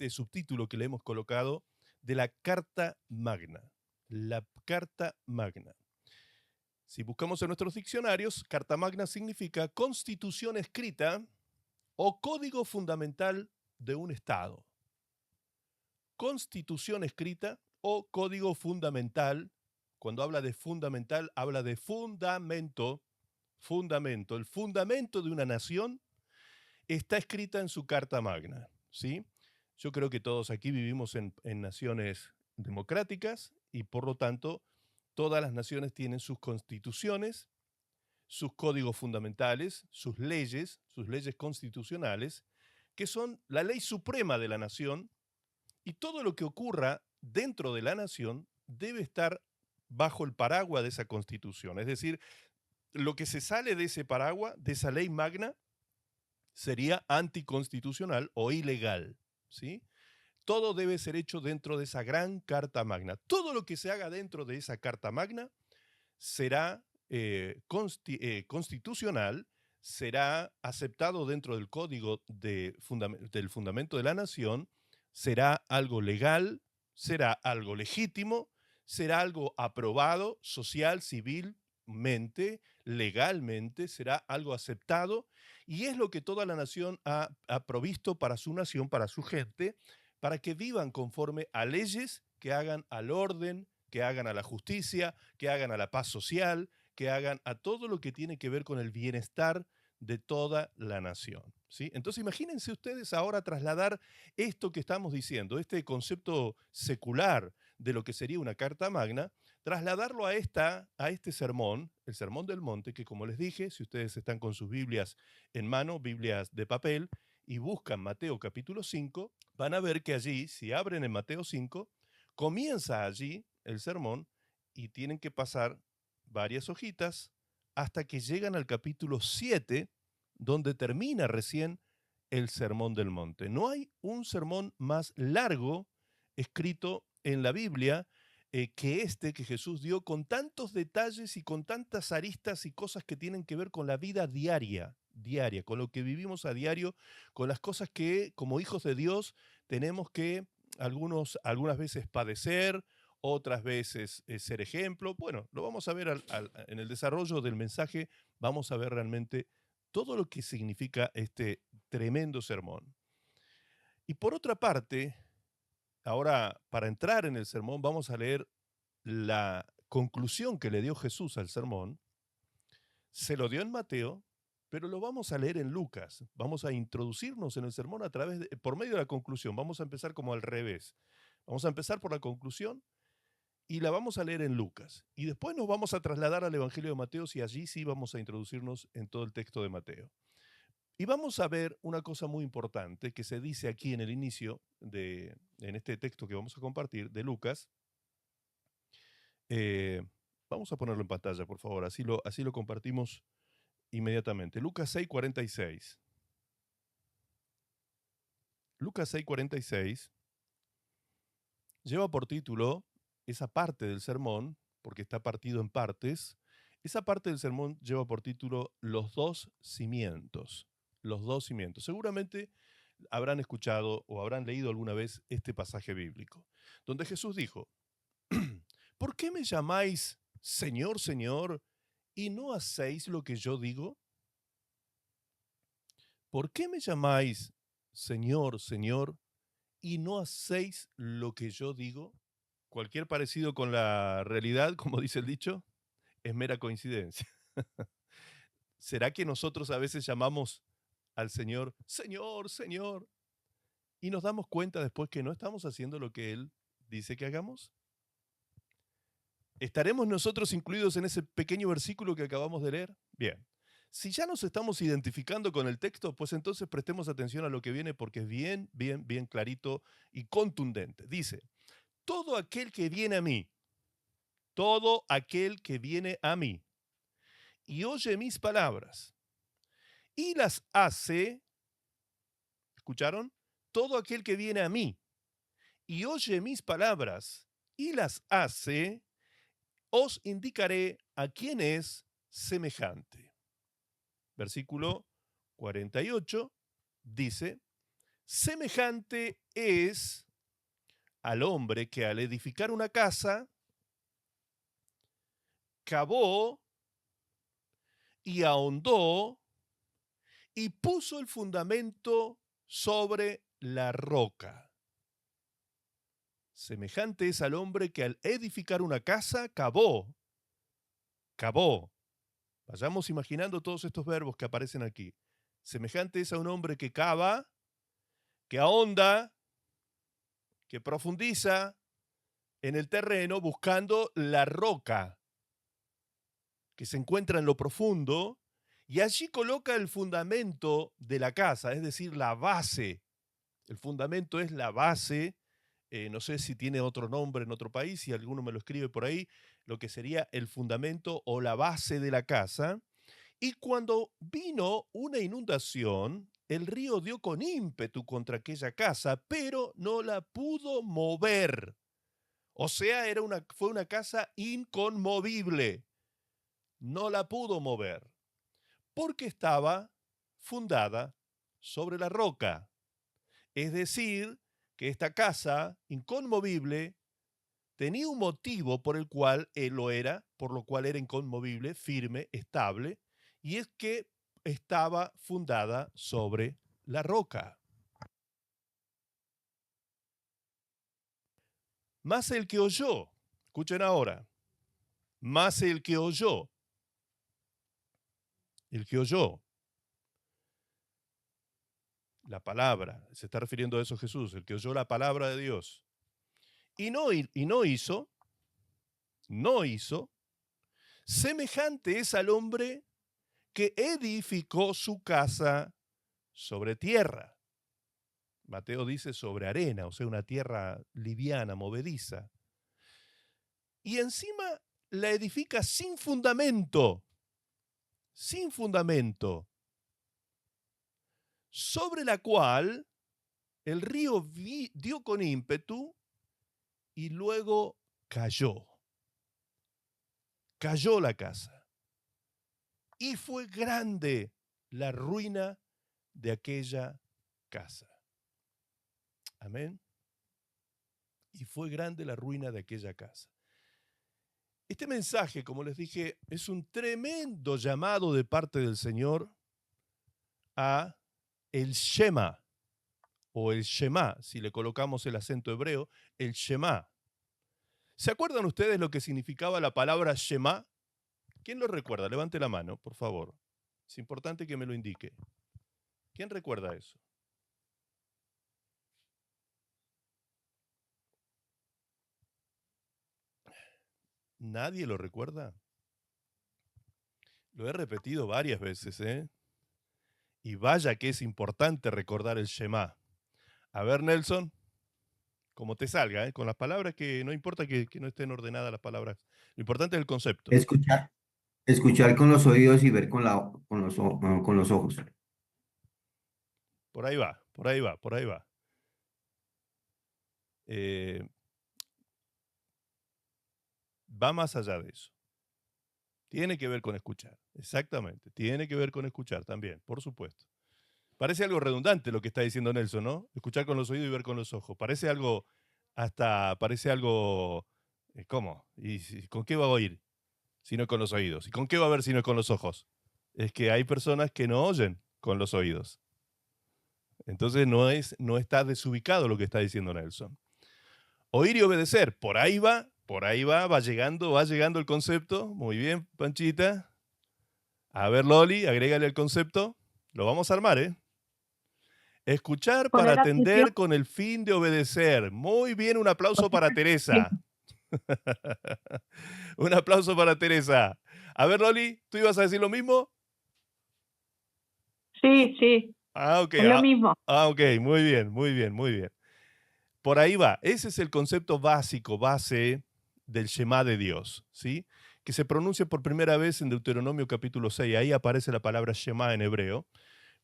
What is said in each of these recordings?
este subtítulo que le hemos colocado de la Carta Magna. La Carta Magna. Si buscamos en nuestros diccionarios, Carta Magna significa constitución escrita o código fundamental de un Estado. Constitución escrita o código fundamental. Cuando habla de fundamental, habla de fundamento. Fundamento. El fundamento de una nación está escrita en su Carta Magna, ¿sí? Yo creo que todos aquí vivimos en naciones democráticas y por lo tanto todas las naciones tienen sus constituciones, sus códigos fundamentales, sus leyes constitucionales, que son la ley suprema de la nación, y todo lo que ocurra dentro de la nación debe estar bajo el paraguas de esa constitución. Es decir, lo que se sale de ese paraguas, de esa ley magna, sería anticonstitucional o ilegal, ¿sí? Todo debe ser hecho dentro de esa gran Carta Magna. Todo lo que se haga dentro de esa Carta Magna será constitucional, será aceptado dentro del Código del Fundamento de la Nación, será algo legal, será algo legítimo, será algo aprobado social, civilmente, legalmente, será algo aceptado, y es lo que toda la nación ha provisto para su nación, para su gente, para que vivan conforme a leyes que hagan al orden, que hagan a la justicia, que hagan a la paz social, que hagan a todo lo que tiene que ver con el bienestar de toda la nación, ¿sí? Entonces imagínense ustedes ahora trasladar esto que estamos diciendo, este concepto secular de lo que sería una Carta Magna, trasladarlo a este sermón, el Sermón del Monte, que como les dije, si ustedes están con sus Biblias en mano, Biblias de papel, y buscan Mateo capítulo 5, van a ver que allí, si abren en Mateo 5, comienza allí el sermón y tienen que pasar varias hojitas hasta que llegan al capítulo 7, donde termina recién el Sermón del Monte. No hay un sermón más largo escrito en la Biblia que este que Jesús dio, con tantos detalles y con tantas aristas y cosas que tienen que ver con la vida diaria, con lo que vivimos a diario, con las cosas que como hijos de Dios tenemos que algunas veces padecer, otras veces ser ejemplo. Bueno, lo vamos a ver en el desarrollo del mensaje, vamos a ver realmente todo lo que significa este tremendo sermón. Y por otra parte, ahora para entrar en el sermón vamos a leer la conclusión que le dio Jesús al sermón. Se lo dio en Mateo, pero lo vamos a leer en Lucas. Vamos a introducirnos en el sermón por medio de la conclusión. Vamos a empezar como al revés. Vamos a empezar por la conclusión y la vamos a leer en Lucas. Y después nos vamos a trasladar al Evangelio de Mateo y allí sí vamos a introducirnos en todo el texto de Mateo. Y vamos a ver una cosa muy importante que se dice aquí en el inicio, en este texto que vamos a compartir, de Lucas. Eh, Vamos a ponerlo en pantalla, por favor, así lo compartimos inmediatamente. Lucas 6:46. Lucas 6:46 lleva por título esa parte del sermón, porque está partido en partes. Esa parte del sermón lleva por título Los dos cimientos. Los dos cimientos. Seguramente habrán escuchado o habrán leído alguna vez este pasaje bíblico, donde Jesús dijo: ¿Por qué me llamáis Señor, Señor, y no hacéis lo que yo digo? ¿Por qué me llamáis Señor, Señor, y no hacéis lo que yo digo? Cualquier parecido con la realidad, como dice el dicho, es mera coincidencia. ¿Será que nosotros a veces llamamos al Señor, Señor, Señor, y nos damos cuenta después que no estamos haciendo lo que Él dice que hagamos? ¿Estaremos nosotros incluidos en ese pequeño versículo que acabamos de leer? Bien. Si ya nos estamos identificando con el texto, pues entonces prestemos atención a lo que viene porque es bien clarito y contundente. Dice: todo aquel que viene a mí, todo aquel que viene a mí y oye mis palabras y las hace, ¿escucharon? Todo aquel que viene a mí y oye mis palabras y las hace, os indicaré a quién es semejante. Versículo 48 dice: Semejante es al hombre que al edificar una casa, cavó y ahondó y puso el fundamento sobre la roca. Semejante es al hombre que al edificar una casa, cavó. Vayamos imaginando todos estos verbos que aparecen aquí. Semejante es a un hombre que cava, que ahonda, que profundiza en el terreno buscando la roca que se encuentra en lo profundo y allí coloca el fundamento de la casa, es decir, la base. El fundamento es la base, no sé si tiene otro nombre en otro país, si alguno me lo escribe por ahí, lo que sería el fundamento o la base de la casa. Y cuando vino una inundación, el río dio con ímpetu contra aquella casa, pero no la pudo mover. O sea, fue una casa inconmovible. No la pudo mover, porque estaba fundada sobre la roca. Es decir, que esta casa inconmovible tenía un motivo por el cual por lo cual era inconmovible, firme, estable, y es que estaba fundada sobre la roca. Mas el que oyó, escuchen ahora, mas el que oyó, la palabra, se está refiriendo a eso Jesús, el que oyó la palabra de Dios, y no hizo, semejante es al hombre que edificó su casa sobre tierra. Mateo dice sobre arena, o sea, una tierra liviana, movediza. Y encima la edifica sin fundamento, sobre la cual el río dio con ímpetu y luego cayó. Cayó la casa. Y fue grande la ruina de aquella casa. Amén. Y fue grande la ruina de aquella casa. Este mensaje, como les dije, es un tremendo llamado de parte del Señor a el Shema, o el Shema, si le colocamos el acento hebreo, el Shema. ¿Se acuerdan ustedes lo que significaba la palabra Shema? ¿Quién lo recuerda? Levante la mano, por favor. Es importante que me lo indique. ¿Quién recuerda eso? ¿Nadie lo recuerda? Lo he repetido varias veces, ¿eh? Y vaya que es importante recordar el Shema. A ver, Nelson, como te salga, ¿eh? Con las palabras que no importa que no estén ordenadas las palabras. Lo importante es el concepto. Escuchar, escuchar con los oídos y ver con los ojos. Por ahí va, por ahí va, por ahí va. Eh, va más allá de eso. Tiene que ver con escuchar, exactamente. Tiene que ver con escuchar también, por supuesto. Parece algo redundante lo que está diciendo Nelson, ¿no? Escuchar con los oídos y ver con los ojos. Parece algo, ¿cómo? ¿Y con qué va a oír si no es con los oídos? ¿Y con qué va a ver si no es con los ojos? Es que hay personas que no oyen con los oídos. Entonces no está desubicado lo que está diciendo Nelson. Oír y obedecer, por ahí va, va llegando el concepto. Muy bien, Panchita. A ver, Loli, agrégale el concepto. Lo vamos a armar, ¿eh? Escuchar para Poner atención. atender con el fin de obedecer. Muy bien, un aplauso para Sí, Teresa. Un aplauso para Teresa. A ver, Loli, ¿tú ibas a decir lo mismo? sí, Ah, ok. es lo mismo. Ok, muy bien, muy bien, muy bien. Por ahí va. Ese es el concepto básico, base del Shema de Dios, ¿sí? Que se pronuncia por primera vez en Deuteronomio capítulo 6. Ahí aparece la palabra Shema en hebreo,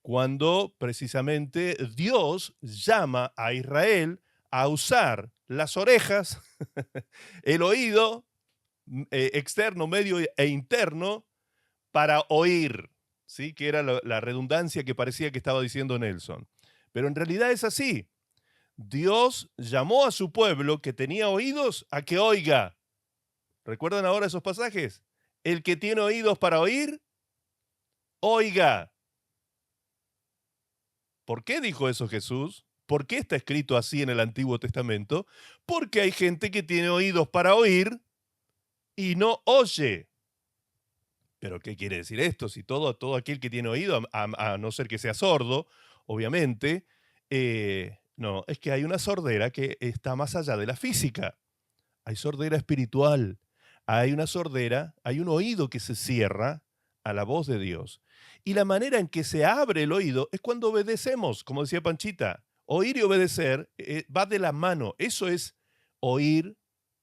cuando precisamente Dios llama a Israel a usar las orejas, el oído externo, medio e interno para oír, ¿sí? Que era la redundancia que parecía que estaba diciendo Nelson. Pero en realidad es así. Dios llamó a su pueblo que tenía oídos a que oiga. ¿Recuerdan ahora esos pasajes? El que tiene oídos para oír, oiga. ¿Por qué dijo eso Jesús? ¿Por qué está escrito así en el Antiguo Testamento? Porque hay gente que tiene oídos para oír y no oye. ¿Pero qué quiere decir esto? Si todo aquel que tiene oído, a no ser que sea sordo, obviamente, no, es que hay una sordera que está más allá de la física. Hay sordera espiritual, hay una sordera, hay un oído que se cierra a la voz de Dios. Y la manera en que se abre el oído es cuando obedecemos, como decía Panchita. Oír y obedecer va de la mano. Eso es oír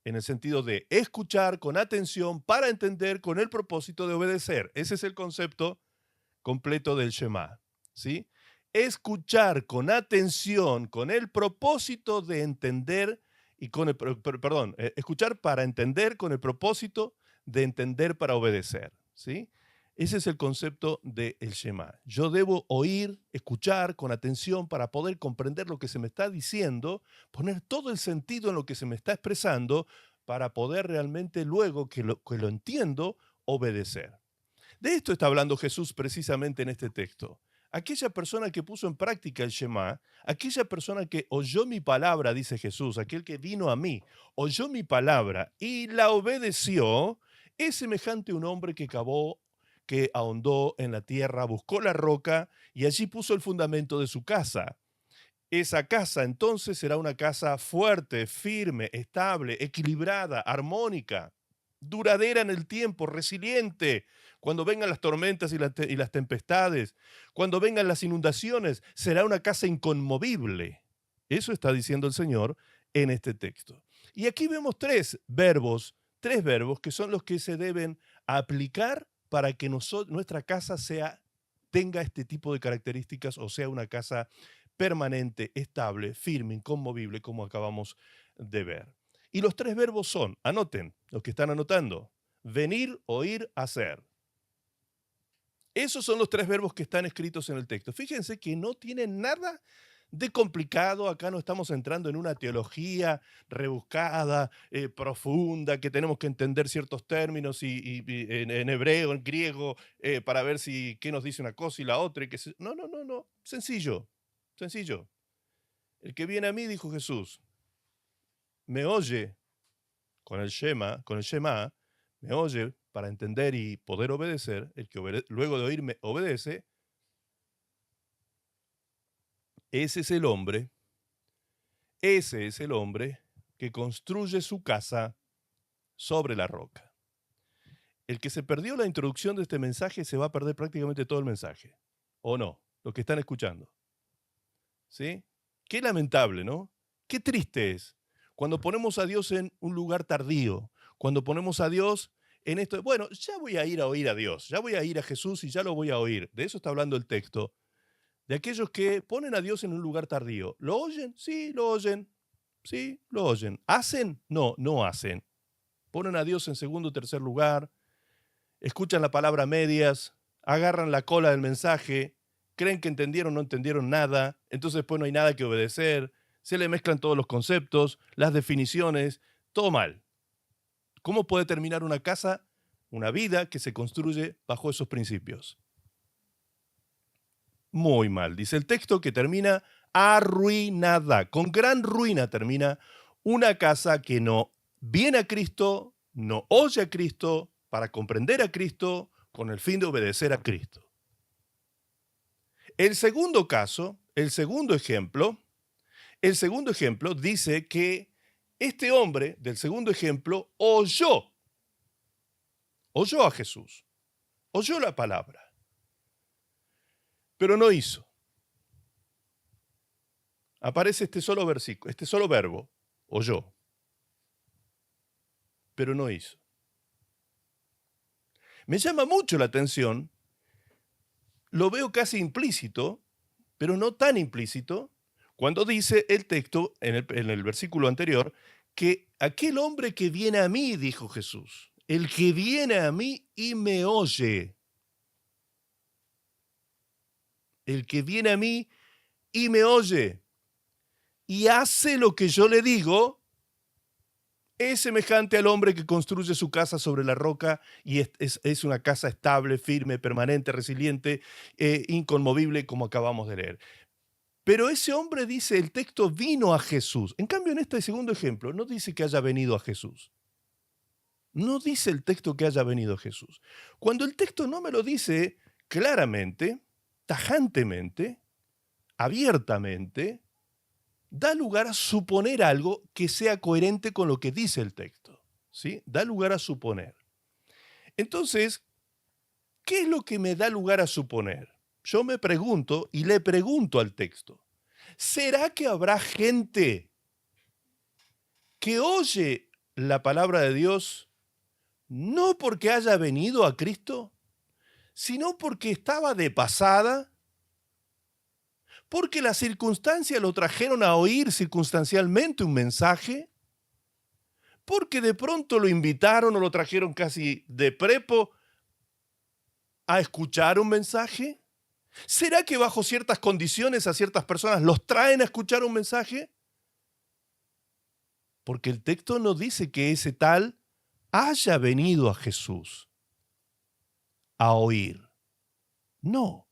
en el sentido de escuchar con atención para entender con el propósito de obedecer. Ese es el concepto completo del Shema, ¿sí? Escuchar con atención con el propósito de entender y con el, perdón, escuchar para entender con el propósito de entender para obedecer, ¿sí? Ese es el concepto del Shema. Yo debo oír, escuchar con atención para poder comprender lo que se me está diciendo, poner todo el sentido en lo que se me está expresando para poder realmente luego que lo entiendo, obedecer. De esto está hablando Jesús precisamente en este texto. Aquella persona que puso en práctica el Shema, aquella persona que oyó mi palabra, dice Jesús, aquel que vino a mí, oyó mi palabra y la obedeció, es semejante a un hombre que cavó, que ahondó en la tierra, buscó la roca y allí puso el fundamento de su casa. Esa casa entonces será una casa fuerte, firme, estable, equilibrada, armónica, duradera en el tiempo, resiliente. Cuando vengan las tormentas y las tempestades, cuando vengan las inundaciones, será una casa inconmovible. Eso está diciendo el Señor en este texto. Y aquí vemos tres verbos que son los que se deben aplicar para que nuestra casa tenga este tipo de características o sea una casa permanente, estable, firme, inconmovible, como acabamos de ver. Y los tres verbos son, anoten, los que están anotando, venir, oír, hacer. Esos son los tres verbos que están escritos en el texto. Fíjense que no tienen nada de complicado. Acá no estamos entrando en una teología rebuscada, profunda, que tenemos que entender ciertos términos y en hebreo, en griego, para ver qué nos dice una cosa y la otra. No. Sencillo, sencillo. El que viene a mí, dijo Jesús, me oye con el Shema, me oye para entender y poder obedecer, el que luego de oírme obedece, ese es el hombre que construye su casa sobre la roca. El que se perdió la introducción de este mensaje se va a perder prácticamente todo el mensaje, ¿o no? Los que están escuchando. ¿Sí? Qué lamentable, ¿no? Qué triste es cuando ponemos a Dios en un lugar tardío, cuando ponemos a Dios en esto, bueno, ya voy a ir a oír a Dios, ya voy a ir a Jesús y ya lo voy a oír. De eso está hablando el texto. De aquellos que ponen a Dios en un lugar tardío. ¿Lo oyen? Sí, lo oyen. Sí, lo oyen. ¿Hacen? No, no hacen. Ponen a Dios en segundo o tercer lugar, escuchan la palabra a medias, agarran la cola del mensaje, creen que entendieron o no entendieron nada, entonces después no hay nada que obedecer, se le mezclan todos los conceptos, las definiciones, todo mal. ¿Cómo puede terminar una casa, una vida que se construye bajo esos principios? Muy mal. Dice el texto que termina arruinada, con gran ruina termina una casa que no viene a Cristo, no oye a Cristo para comprender a Cristo con el fin de obedecer a Cristo. El segundo caso, el segundo ejemplo dice que este hombre del segundo ejemplo oyó a Jesús, oyó la palabra, pero no hizo. Aparece este solo versículo, este solo verbo, oyó, pero no hizo. Me llama mucho la atención, lo veo casi implícito, pero no tan implícito, cuando dice el texto en el versículo anterior, que aquel hombre que viene a mí, dijo Jesús, el que viene a mí y me oye, el que viene a mí y me oye y hace lo que yo le digo, es semejante al hombre que construye su casa sobre la roca y es una casa estable, firme, permanente, resiliente, inconmovible, como acabamos de leer. Pero ese hombre, dice el texto, vino a Jesús. En cambio, en este segundo ejemplo, no dice que haya venido a Jesús. No dice el texto que haya venido a Jesús. Cuando el texto no me lo dice claramente, tajantemente, abiertamente, da lugar a suponer algo que sea coherente con lo que dice el texto, ¿sí? Da lugar a suponer. Entonces, ¿qué es lo que me da lugar a suponer? Yo me pregunto y le pregunto al texto, ¿será que habrá gente que oye la palabra de Dios no porque haya venido a Cristo, sino porque estaba de pasada? ¿Porque las circunstancias lo trajeron a oír circunstancialmente un mensaje? ¿Porque de pronto lo invitaron o lo trajeron casi de prepo a escuchar un mensaje? ¿Será que bajo ciertas condiciones a ciertas personas los traen a escuchar un mensaje? Porque el texto no dice que ese tal haya venido a Jesús a oír. No.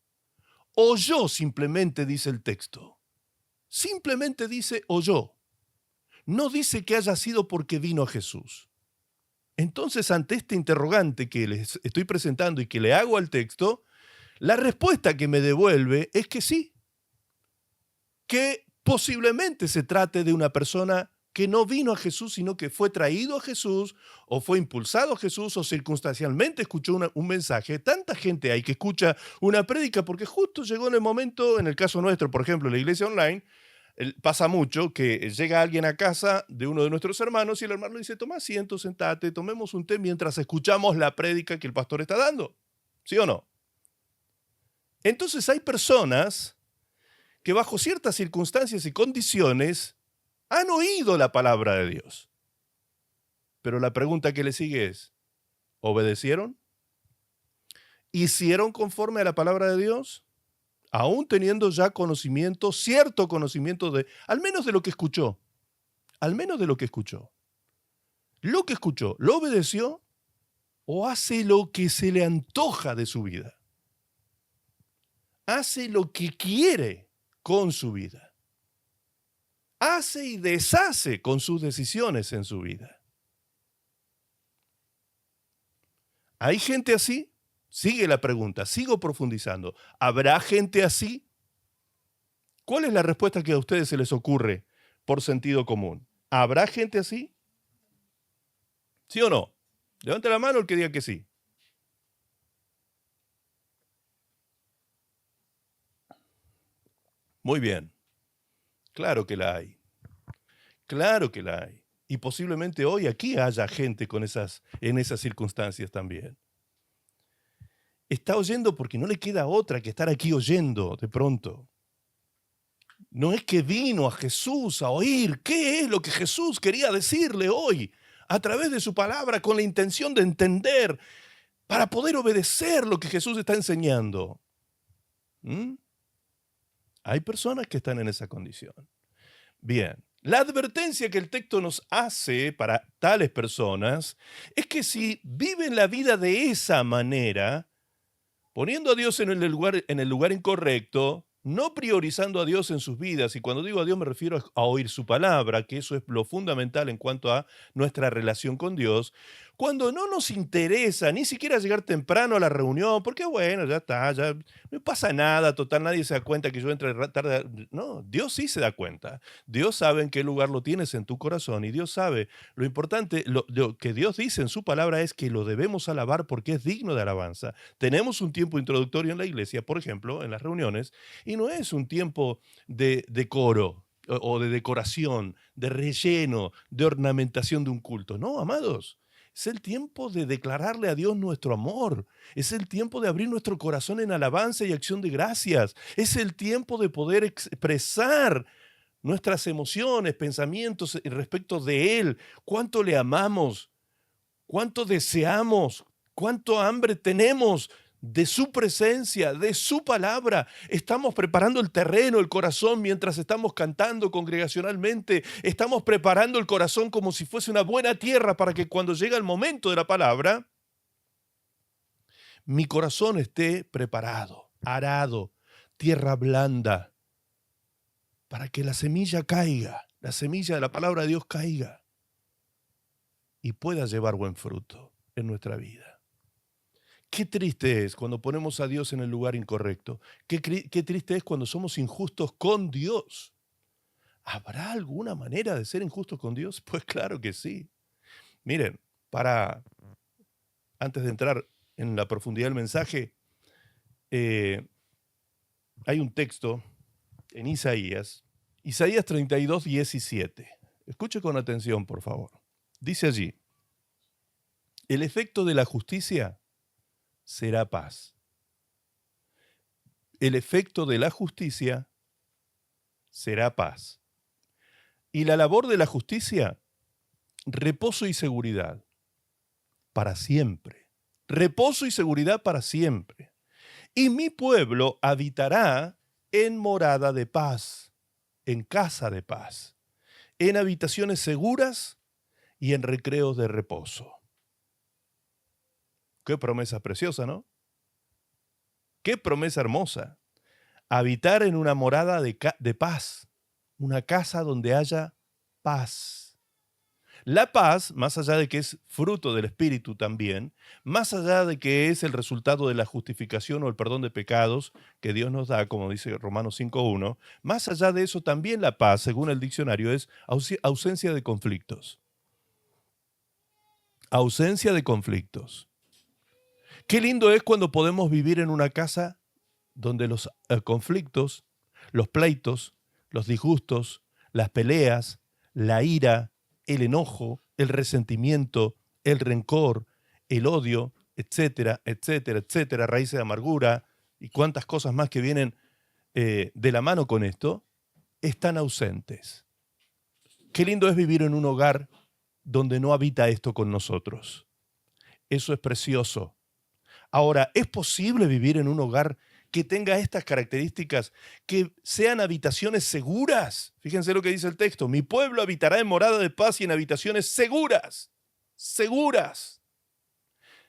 Oyó simplemente, dice el texto. Simplemente dice oyó. No dice que haya sido porque vino a Jesús. Entonces, ante este interrogante que les estoy presentando y que le hago al texto, la respuesta que me devuelve es que sí, que posiblemente se trate de una persona que no vino a Jesús, sino que fue traído a Jesús, o fue impulsado a Jesús, o circunstancialmente escuchó un mensaje. Tanta gente hay que escucha una prédica porque justo llegó en el momento, en el caso nuestro, por ejemplo, la iglesia online, pasa mucho que llega alguien a casa de uno de nuestros hermanos y el hermano le dice, toma asiento, sentate, tomemos un té mientras escuchamos la prédica que el pastor está dando. ¿Sí o no? Entonces hay personas que bajo ciertas circunstancias y condiciones han oído la palabra de Dios. Pero la pregunta que le sigue es, ¿obedecieron? ¿Hicieron conforme a la palabra de Dios? Aún teniendo ya conocimiento, cierto conocimiento de, al menos de lo que escuchó, al menos de lo que escuchó. Lo que escuchó, ¿lo obedeció o hace lo que se le antoja de su vida? Hace lo que quiere con su vida. Hace y deshace con sus decisiones en su vida. ¿Hay gente así? Sigue la pregunta, sigo profundizando. ¿Habrá gente así? ¿Cuál es la respuesta que a ustedes se les ocurre por sentido común? ¿Habrá gente así? ¿Sí o no? Levante la mano el que diga que sí. Muy bien. Claro que la hay. Claro que la hay. Y posiblemente hoy aquí haya gente en esas circunstancias también. Está oyendo porque no le queda otra que estar aquí oyendo de pronto. No es que vino a Jesús a oír qué es lo que Jesús quería decirle hoy a través de su palabra con la intención de entender para poder obedecer lo que Jesús está enseñando. Hay personas que están en esa condición. Bien, la advertencia que el texto nos hace para tales personas es que si viven la vida de esa manera, poniendo a Dios en el lugar incorrecto, no priorizando a Dios en sus vidas, y cuando digo a Dios me refiero a oír su palabra, que eso es lo fundamental en cuanto a nuestra relación con Dios, cuando no nos interesa ni siquiera llegar temprano a la reunión, porque bueno, ya está, ya no pasa nada, total, nadie se da cuenta que yo entre tarde. No, Dios sí se da cuenta. Dios sabe en qué lugar lo tienes en tu corazón y Dios sabe. Lo importante, lo que Dios dice en su palabra es que lo debemos alabar porque es digno de alabanza. Tenemos un tiempo introductorio en la iglesia, por ejemplo, en las reuniones, y no es un tiempo de decoro o de decoración, de relleno, de ornamentación de un culto. No, amados. Es el tiempo de declararle a Dios nuestro amor. Es el tiempo de abrir nuestro corazón en alabanza y acción de gracias. Es el tiempo de poder expresar nuestras emociones, pensamientos respecto de Él. Cuánto le amamos, cuánto deseamos, cuánto hambre tenemos de su presencia, de su palabra. Estamos preparando el terreno, el corazón, mientras estamos cantando congregacionalmente. Estamos preparando el corazón como si fuese una buena tierra para que cuando llegue el momento de la palabra, mi corazón esté preparado, arado, tierra blanda, para que la semilla caiga, la semilla de la palabra de Dios caiga y pueda llevar buen fruto en nuestra vida. Qué triste es cuando ponemos a Dios en el lugar incorrecto. Qué triste es cuando somos injustos con Dios. ¿Habrá alguna manera de ser injustos con Dios? Pues claro que sí. Miren, antes de entrar en la profundidad del mensaje, hay un texto en Isaías 32, 17. Escuche con atención, por favor. Dice allí, el efecto de la justicia será paz. El efecto de la justicia será paz. Y la labor de la justicia, reposo y seguridad para siempre. Reposo y seguridad para siempre. Y mi pueblo habitará en morada de paz, en casa de paz, en habitaciones seguras y en recreos de reposo. Qué promesa preciosa, ¿no? Qué promesa hermosa. Habitar en una morada de paz, una casa donde haya paz. La paz, más allá de que es fruto del Espíritu también, más allá de que es el resultado de la justificación o el perdón de pecados que Dios nos da, como dice Romanos 5.1, más allá de eso también la paz, según el diccionario, es ausencia de conflictos. Ausencia de conflictos. Qué lindo es cuando podemos vivir en una casa donde los conflictos, los pleitos, los disgustos, las peleas, la ira, el enojo, el resentimiento, el rencor, el odio, etcétera, etcétera, etcétera, raíces de amargura y cuántas cosas más que vienen de la mano con esto, están ausentes. Qué lindo es vivir en un hogar donde no habita esto con nosotros. Eso es precioso. Ahora, ¿es posible vivir en un hogar que tenga estas características, que sean habitaciones seguras? Fíjense lo que dice el texto. Mi pueblo habitará en morada de paz y en habitaciones seguras. Seguras.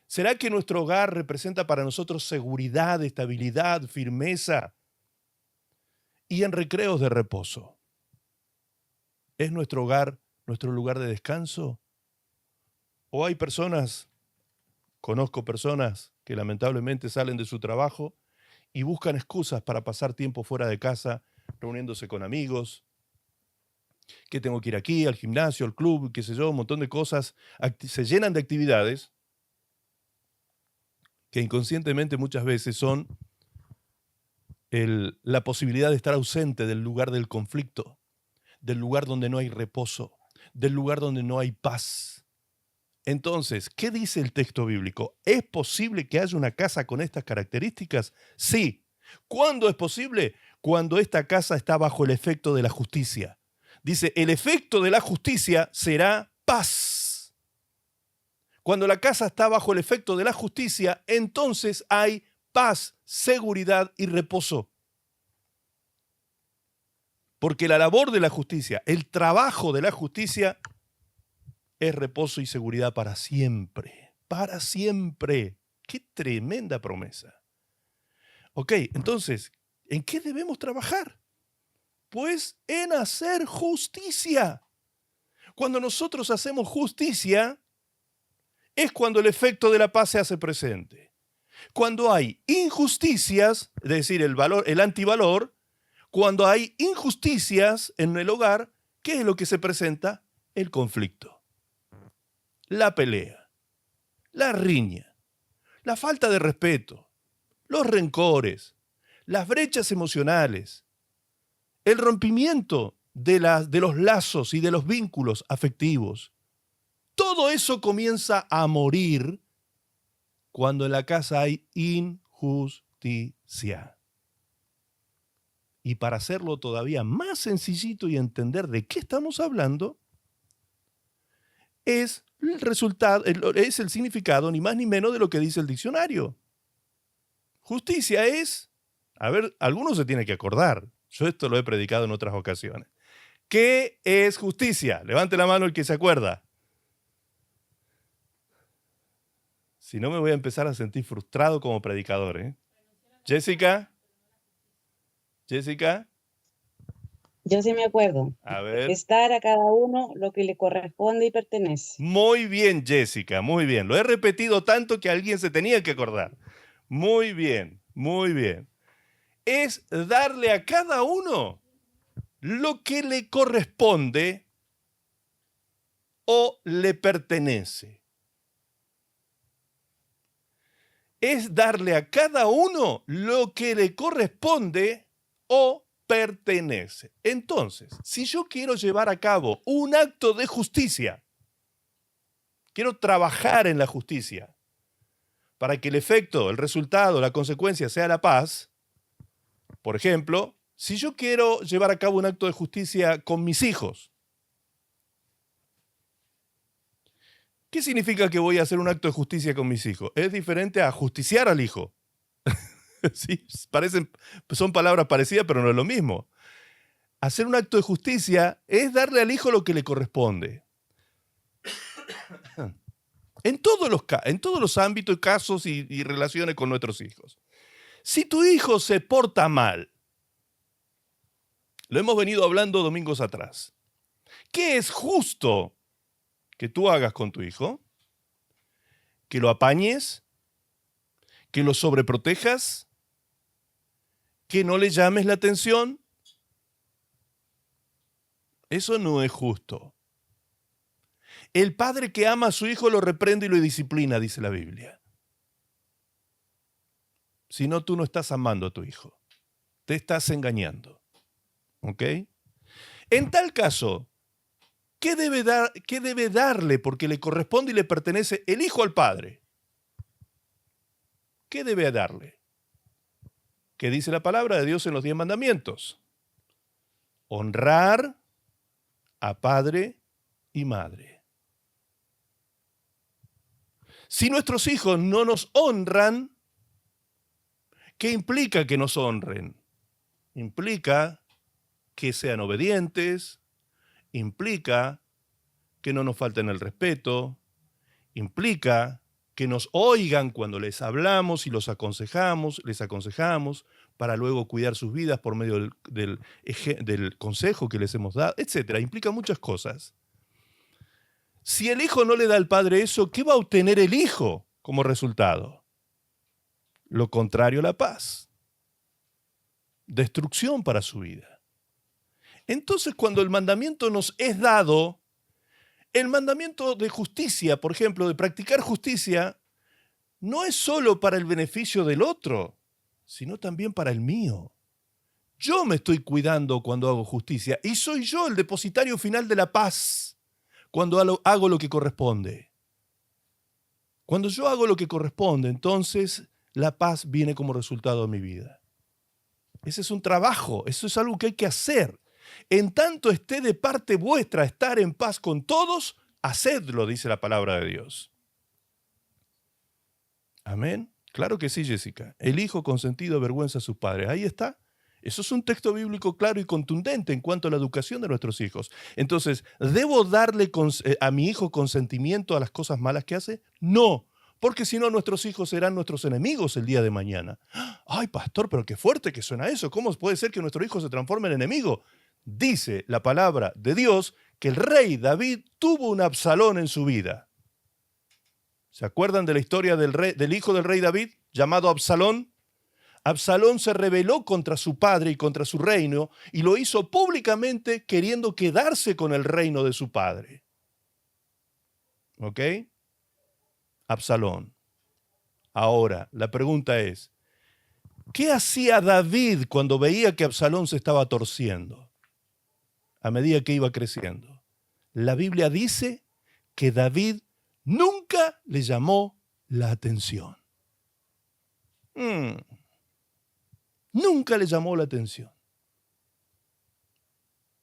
¿Será que nuestro hogar representa para nosotros seguridad, estabilidad, firmeza y en recreos de reposo? ¿Es nuestro hogar nuestro lugar de descanso? ¿O hay personas, conozco personas que lamentablemente salen de su trabajo y buscan excusas para pasar tiempo fuera de casa, reuniéndose con amigos, que tengo que ir aquí, al gimnasio, al club, qué sé yo, un montón de cosas, se llenan de actividades que inconscientemente muchas veces son la posibilidad de estar ausente del lugar del conflicto, del lugar donde no hay reposo, del lugar donde no hay paz. Entonces, ¿qué dice el texto bíblico? ¿Es posible que haya una casa con estas características? Sí. ¿Cuándo es posible? Cuando esta casa está bajo el efecto de la justicia. Dice, el efecto de la justicia será paz. Cuando la casa está bajo el efecto de la justicia, entonces hay paz, seguridad y reposo. Porque la labor de la justicia, el trabajo de la justicia, es reposo y seguridad para siempre. Para siempre. ¡Qué tremenda promesa! Ok, entonces, ¿en qué debemos trabajar? Pues en hacer justicia. Cuando nosotros hacemos justicia, es cuando el efecto de la paz se hace presente. Cuando hay injusticias, es decir, el antivalor, cuando hay injusticias en el hogar, ¿qué es lo que se presenta? El conflicto, la pelea, la riña, la falta de respeto, los rencores, las brechas emocionales, el rompimiento de los lazos y de los vínculos afectivos. Todo eso comienza a morir cuando en la casa hay injusticia. Y para hacerlo todavía más sencillito y entender de qué estamos hablando, es el significado ni más ni menos de lo que dice el diccionario. Justicia es, a ver, algunos se tienen que acordar. Yo esto lo he predicado en otras ocasiones. ¿Qué es justicia? Levante la mano el que se acuerda. Si no, me voy a empezar a sentir frustrado como predicador, ¿eh? Jessica. Jessica. Yo sí me acuerdo. A ver. Es dar a cada uno lo que le corresponde y pertenece. Muy bien, Jessica, muy bien. Lo he repetido tanto que alguien se tenía que acordar. Muy bien, muy bien. Es darle a cada uno lo que le corresponde o le pertenece. Es darle a cada uno lo que le corresponde o pertenece. Entonces, si yo quiero llevar a cabo un acto de justicia, quiero trabajar en la justicia para que el efecto, el resultado, la consecuencia sea la paz, por ejemplo, si yo quiero llevar a cabo un acto de justicia con mis hijos, ¿qué significa que voy a hacer un acto de justicia con mis hijos? Es diferente a justiciar al hijo. Sí, son palabras parecidas, pero no es lo mismo. Hacer un acto de justicia es darle al hijo lo que le corresponde. En todos los ámbitos, casos y relaciones con nuestros hijos. Si tu hijo se porta mal, lo hemos venido hablando domingos atrás, ¿qué es justo que tú hagas con tu hijo? ¿Que lo apañes? ¿Que lo sobreprotejas? ¿Que no le llames la atención? Eso no es justo. El padre que ama a su hijo lo reprende y lo disciplina, dice la Biblia. Si no, tú no estás amando a tu hijo. Te estás engañando. ¿Ok? En tal caso, ¿qué debe darle porque le corresponde y le pertenece el hijo al padre? ¿Qué debe darle? ¿Qué dice la palabra de Dios en los 10 mandamientos? Honrar a padre y madre. Si nuestros hijos no nos honran, ¿qué implica que nos honren? Implica que sean obedientes, implica que no nos falten el respeto, implica que nos oigan cuando les hablamos y les aconsejamos para luego cuidar sus vidas por medio del consejo que les hemos dado, etc. Implica muchas cosas. Si el hijo no le da al padre eso, ¿qué va a obtener el hijo como resultado? Lo contrario a la paz. Destrucción para su vida. Entonces, cuando el mandamiento nos es dado, el mandamiento de justicia, por ejemplo, de practicar justicia, no es solo para el beneficio del otro, sino también para el mío. Yo me estoy cuidando cuando hago justicia y soy yo el depositario final de la paz cuando hago lo que corresponde. Cuando yo hago lo que corresponde, entonces la paz viene como resultado de mi vida. Ese es un trabajo, eso es algo que hay que hacer. En tanto esté de parte vuestra estar en paz con todos, hacedlo, dice la palabra de Dios. Amén. Claro que sí, Jessica. El hijo consentido avergüenza a sus padres. Ahí está. Eso es un texto bíblico claro y contundente en cuanto a la educación de nuestros hijos. Entonces, ¿debo darle a mi hijo consentimiento a las cosas malas que hace? No, porque si no nuestros hijos serán nuestros enemigos el día de mañana. Ay, pastor, pero qué fuerte que suena eso. ¿Cómo puede ser que nuestro hijo se transforme en enemigo? Dice la palabra de Dios que el rey David tuvo un Absalón en su vida. ¿Se acuerdan de la historia del hijo del rey David, llamado Absalón? Absalón se rebeló contra su padre y contra su reino y lo hizo públicamente queriendo quedarse con el reino de su padre. ¿Ok? Absalón. Ahora, la pregunta es, ¿qué hacía David cuando veía que Absalón se estaba torciendo a medida que iba creciendo? La Biblia dice que David nunca le llamó la atención. Nunca le llamó la atención.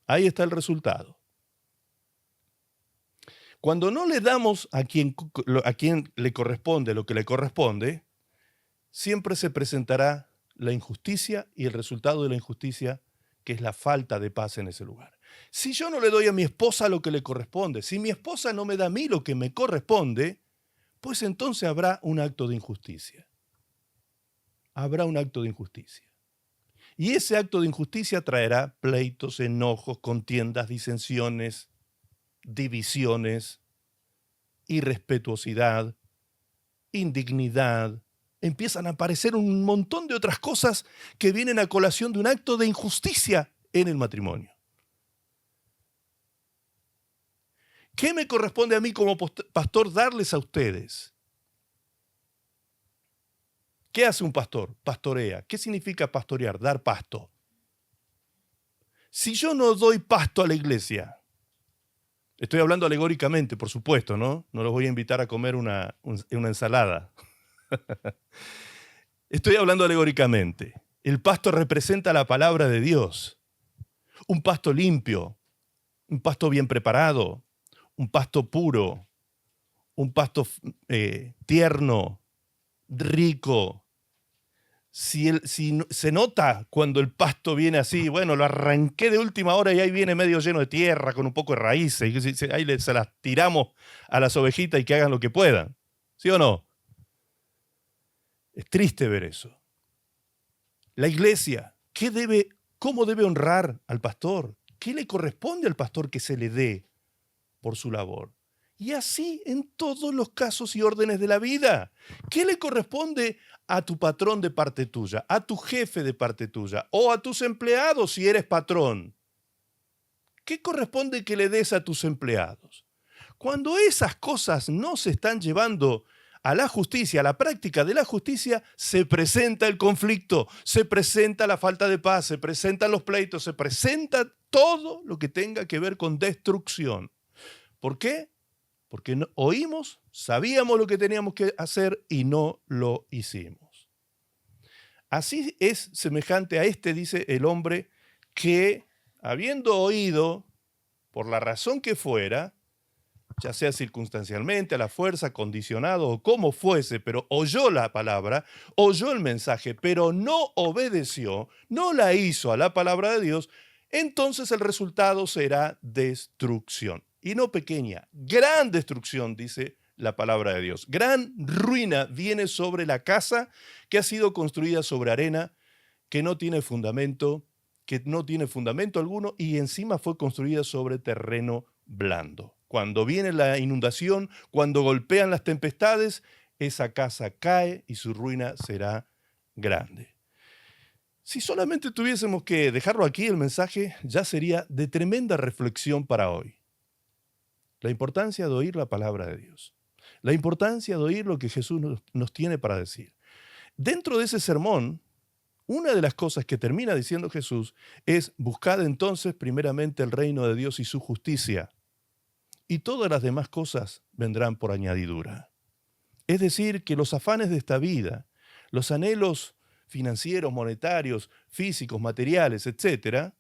Ahí está el resultado. Cuando no le damos a quien le corresponde lo que le corresponde, siempre se presentará la injusticia y el resultado de la injusticia, que es la falta de paz en ese lugar. Si yo no le doy a mi esposa lo que le corresponde, si mi esposa no me da a mí lo que me corresponde, pues entonces habrá un acto de injusticia. Habrá un acto de injusticia. Y ese acto de injusticia traerá pleitos, enojos, contiendas, disensiones, divisiones, irrespetuosidad, indignidad. Empiezan a aparecer un montón de otras cosas que vienen a colación de un acto de injusticia en el matrimonio. ¿Qué me corresponde a mí como pastor darles a ustedes? ¿Qué hace un pastor? Pastorea. ¿Qué significa pastorear? Dar pasto. Si yo no doy pasto a la iglesia, estoy hablando alegóricamente, por supuesto, ¿no? No los voy a invitar a comer una ensalada. Estoy hablando alegóricamente. El pasto representa la palabra de Dios. Un pasto limpio, un pasto bien preparado, un pasto puro, un pasto tierno, rico. Si se nota cuando el pasto viene así, bueno, lo arranqué de última hora y ahí viene medio lleno de tierra, con un poco de raíces, y ahí se las tiramos a las ovejitas y que hagan lo que puedan. ¿Sí o no? Es triste ver eso. La iglesia, ¿cómo debe honrar al pastor? ¿Qué le corresponde al pastor que se le dé por su labor? Y así en todos los casos y órdenes de la vida. ¿Qué le corresponde a tu patrón de parte tuya, a tu jefe de parte tuya o a tus empleados si eres patrón? ¿Qué corresponde que le des a tus empleados? Cuando esas cosas no se están llevando a la justicia, a la práctica de la justicia, se presenta el conflicto, se presenta la falta de paz, se presentan los pleitos, se presenta todo lo que tenga que ver con destrucción. ¿Por qué? Porque oímos, sabíamos lo que teníamos que hacer y no lo hicimos. Así es semejante a dice el hombre, que habiendo oído, por la razón que fuera, ya sea circunstancialmente, a la fuerza, condicionado o como fuese, pero oyó la palabra, oyó el mensaje, pero no obedeció, no la hizo a la palabra de Dios, entonces el resultado será destrucción. Y no pequeña, gran destrucción, dice la palabra de Dios. Gran ruina viene sobre la casa que ha sido construida sobre arena, que no tiene fundamento alguno y encima fue construida sobre terreno blando. Cuando viene la inundación, cuando golpean las tempestades, esa casa cae y su ruina será grande. Si solamente tuviésemos que dejarlo aquí, el mensaje ya sería de tremenda reflexión para hoy. La importancia de oír la palabra de Dios. La importancia de oír lo que Jesús nos tiene para decir. Dentro de ese sermón, una de las cosas que termina diciendo Jesús es: buscad entonces primeramente el reino de Dios y su justicia, y todas las demás cosas vendrán por añadidura. Es decir, que los afanes de esta vida, los anhelos financieros, monetarios, físicos, materiales, etc.,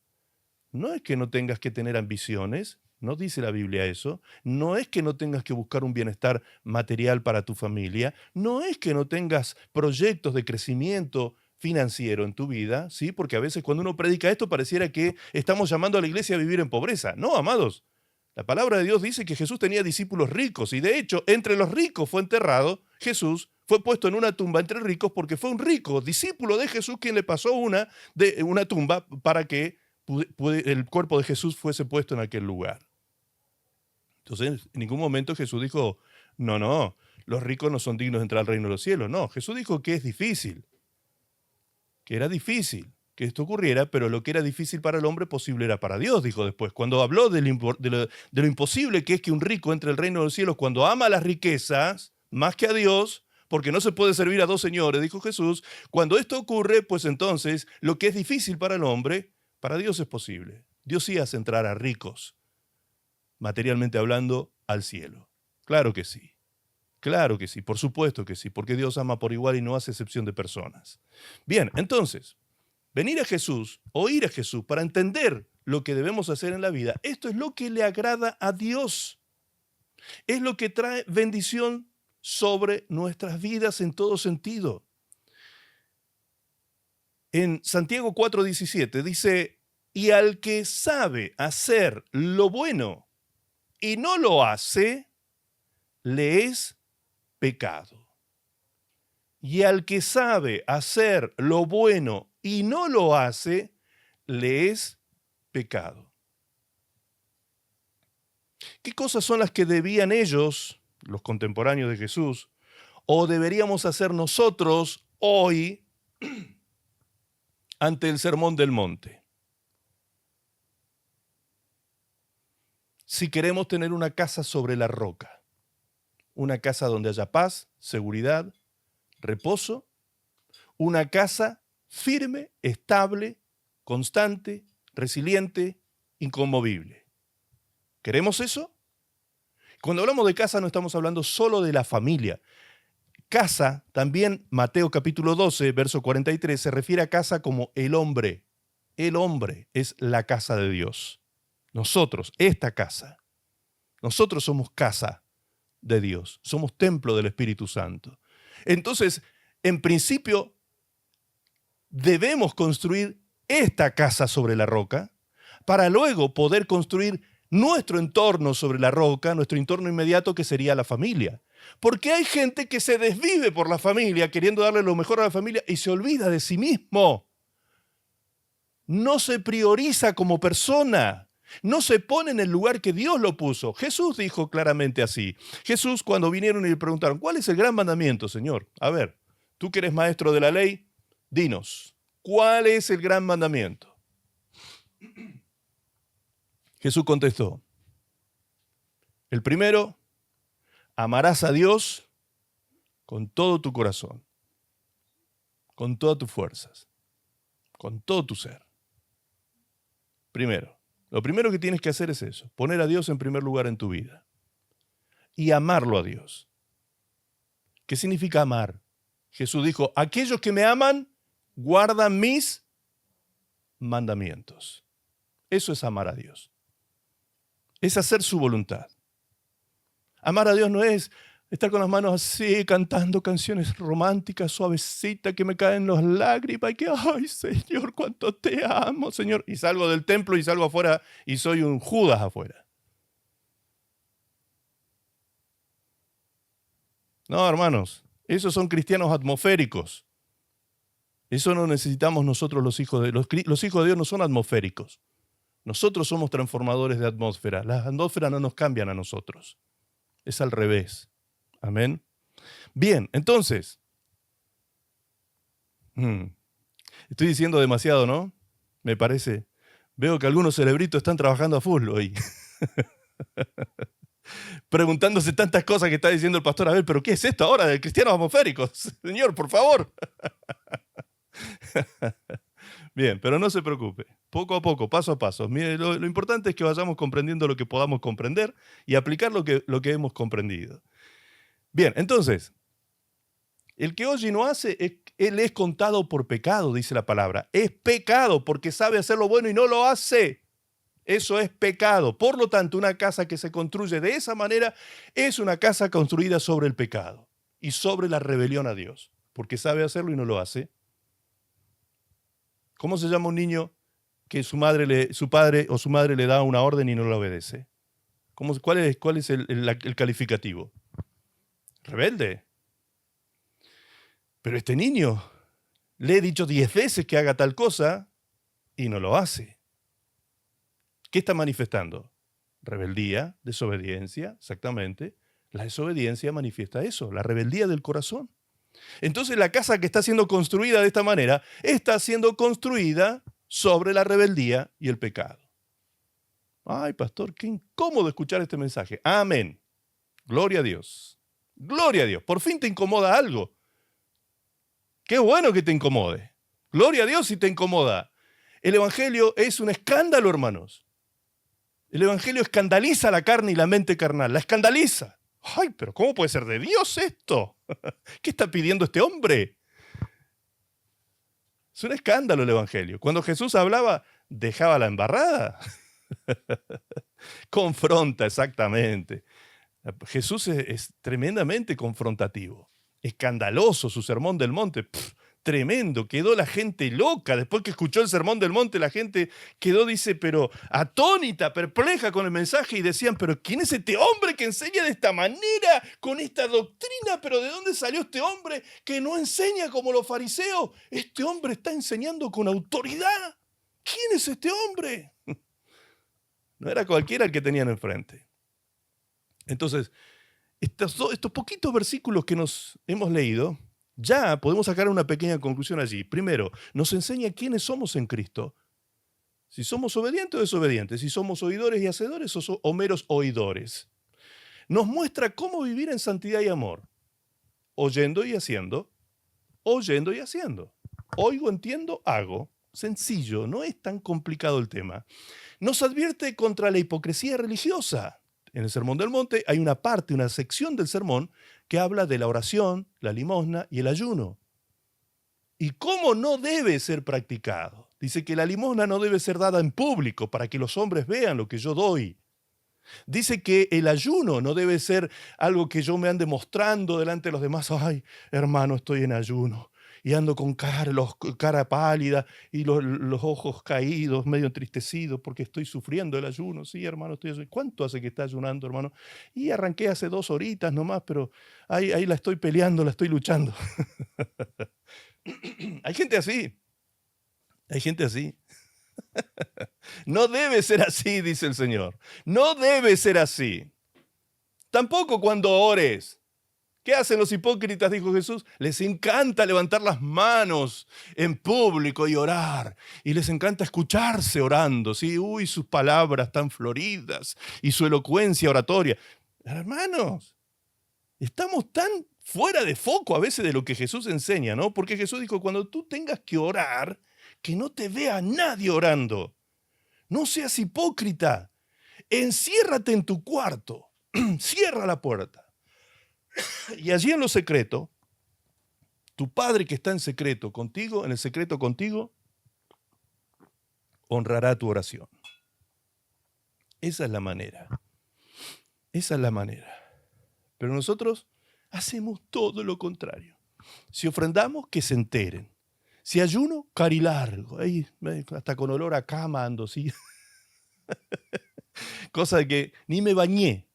no es que no tengas que tener ambiciones, no dice la Biblia eso, no es que no tengas que buscar un bienestar material para tu familia, no es que no tengas proyectos de crecimiento financiero en tu vida, ¿sí? Porque a veces cuando uno predica esto pareciera que estamos llamando a la iglesia a vivir en pobreza. No, amados. La palabra de Dios dice que Jesús tenía discípulos ricos y de hecho entre los ricos fue enterrado Jesús, fue puesto en una tumba entre ricos porque fue un rico discípulo de Jesús quien le pasó una tumba para que el cuerpo de Jesús fuese puesto en aquel lugar. Entonces, en ningún momento Jesús dijo, no, los ricos no son dignos de entrar al reino de los cielos. No, Jesús dijo que es difícil, que era difícil que esto ocurriera, pero lo que era difícil para el hombre, posible era para Dios, dijo después. Cuando habló de lo imposible que es que un rico entre al reino de los cielos, cuando ama las riquezas más que a Dios, porque no se puede servir a dos señores, dijo Jesús, cuando esto ocurre, pues entonces lo que es difícil para el hombre, para Dios es posible. Dios sí hace entrar a ricos, materialmente hablando, al cielo. Claro que sí, por supuesto que sí, porque Dios ama por igual y no hace excepción de personas. Bien, entonces, venir a Jesús, oír a Jesús para entender lo que debemos hacer en la vida, esto es lo que le agrada a Dios. Es lo que trae bendición sobre nuestras vidas en todo sentido. En Santiago 4:17 dice, y al que sabe hacer lo bueno y no lo hace, le es pecado. Y al que sabe hacer lo bueno y no lo hace, le es pecado. ¿Qué cosas son las que debían ellos, los contemporáneos de Jesús, o deberíamos hacer nosotros hoy ante el Sermón del Monte? Si queremos tener una casa sobre la roca, una casa donde haya paz, seguridad, reposo, una casa firme, estable, constante, resiliente, inconmovible. ¿Queremos eso? Cuando hablamos de casa no estamos hablando solo de la familia. Casa, también Mateo capítulo 12, verso 43, se refiere a casa como el hombre. El hombre es la casa de Dios. Nosotros, esta casa. Nosotros somos casa de Dios. Somos templo del Espíritu Santo. Entonces, en principio, debemos construir esta casa sobre la roca para luego poder construir nuestro entorno sobre la roca, nuestro entorno inmediato que sería la familia. Porque hay gente que se desvive por la familia, queriendo darle lo mejor a la familia y se olvida de sí mismo. No se prioriza como persona. No se pone en el lugar que Dios lo puso. Jesús dijo claramente así. Jesús, cuando vinieron y le preguntaron, ¿cuál es el gran mandamiento, Señor? A ver, tú que eres maestro de la ley, dinos, ¿cuál es el gran mandamiento? Jesús contestó, el primero, amarás a Dios con todo tu corazón, con todas tus fuerzas, con todo tu ser. Primero, lo primero que tienes que hacer es eso, poner a Dios en primer lugar en tu vida y amarlo a Dios. ¿Qué significa amar? Jesús dijo, aquellos que me aman guardan mis mandamientos. Eso es amar a Dios. Es hacer su voluntad. Amar a Dios no es estar con las manos así, cantando canciones románticas, suavecitas, que me caen las lágrimas y que, ay, Señor, cuánto te amo, Señor. Y salgo del templo y salgo afuera y soy un Judas afuera. No, hermanos, esos son cristianos atmosféricos. Eso no necesitamos nosotros los hijos de Dios. Los hijos de Dios no son atmosféricos. Nosotros somos transformadores de atmósfera. Las atmósferas no nos cambian a nosotros. Es al revés. Amén. Bien, entonces. Estoy diciendo demasiado, ¿no? Me parece. Veo que algunos cerebritos están trabajando a full hoy. Preguntándose tantas cosas que está diciendo el pastor Abel, pero ¿qué es esto ahora de cristianos atmosféricos? Señor, por favor. Bien, pero no se preocupe. Poco a poco, paso a paso. Mire, lo importante es que vayamos comprendiendo lo que podamos comprender y aplicar lo que hemos comprendido. Bien, entonces, el que oye y no hace, él es contado por pecado, dice la palabra. Es pecado porque sabe hacer lo bueno y no lo hace. Eso es pecado. Por lo tanto, una casa que se construye de esa manera es una casa construida sobre el pecado y sobre la rebelión a Dios, porque sabe hacerlo y no lo hace. ¿Cómo se llama un niño que su padre o su madre le da una orden y no la obedece? ¿Cuál es el calificativo? Rebelde. Pero este niño, le he dicho 10 veces que haga tal cosa y no lo hace. ¿Qué está manifestando? Rebeldía, desobediencia, exactamente. La desobediencia manifiesta eso, la rebeldía del corazón. Entonces la casa que está siendo construida de esta manera está siendo construida sobre la rebeldía y el pecado. Ay, pastor, qué incómodo escuchar este mensaje. Amén. Gloria a Dios. Gloria a Dios. Por fin te incomoda algo. Qué bueno que te incomode. Gloria a Dios si te incomoda. El evangelio es un escándalo, hermanos. El evangelio escandaliza la carne y la mente carnal. La escandaliza. Ay, pero ¿cómo puede ser de Dios esto? ¿Qué está pidiendo este hombre? Es un escándalo el evangelio. Cuando Jesús hablaba, dejaba la embarrada. Confronta, exactamente. Jesús es tremendamente confrontativo. Escandaloso su sermón del monte. tremendo, quedó la gente loca. Después que escuchó el Sermón del Monte, la gente quedó, dice, pero atónita, perpleja con el mensaje y decían, pero ¿quién es este hombre que enseña de esta manera, con esta doctrina? ¿Pero de dónde salió este hombre que no enseña como los fariseos? Este hombre está enseñando con autoridad. ¿Quién es este hombre? No era cualquiera el que tenían enfrente. Entonces, estos poquitos versículos que nos hemos leído, ya podemos sacar una pequeña conclusión allí. Primero, nos enseña quiénes somos en Cristo. Si somos obedientes o desobedientes, si somos oidores y hacedores o meros oidores. Nos muestra cómo vivir en santidad y amor. Oyendo y haciendo, oyendo y haciendo. Oigo, entiendo, hago. Sencillo, no es tan complicado el tema. Nos advierte contra la hipocresía religiosa. En el Sermón del Monte hay una parte, una sección del sermón que habla de la oración, la limosna y el ayuno. ¿Y cómo no debe ser practicado? Dice que la limosna no debe ser dada en público para que los hombres vean lo que yo doy. Dice que el ayuno no debe ser algo que yo me ande mostrando delante de los demás. Ay, hermano, estoy en ayuno. Y ando con cara pálida y los ojos caídos, medio entristecidos porque estoy sufriendo el ayuno. Sí, hermano, ¿cuánto hace que está ayunando, hermano? Y arranqué hace 2 horitas nomás, pero ahí la estoy peleando, la estoy luchando. Hay gente así. Hay gente así. No debe ser así, dice el Señor. No debe ser así. Tampoco cuando ores. ¿Qué hacen los hipócritas? Dijo Jesús. Les encanta levantar las manos en público y orar. Y les encanta escucharse orando. ¿Sí? Uy, sus palabras tan floridas y su elocuencia oratoria. Hermanos, estamos tan fuera de foco a veces de lo que Jesús enseña, ¿no? Porque Jesús dijo, cuando tú tengas que orar, que no te vea nadie orando. No seas hipócrita. Enciérrate en tu cuarto. Cierra la puerta. Y allí en lo secreto, tu Padre que está en secreto contigo, en el secreto contigo, honrará tu oración. Esa es la manera. Esa es la manera. Pero nosotros hacemos todo lo contrario. Si ofrendamos, que se enteren. Si ayuno, carilargo. Ahí, hasta con olor a cama ando, ¿sí? Cosa de que ni me bañé.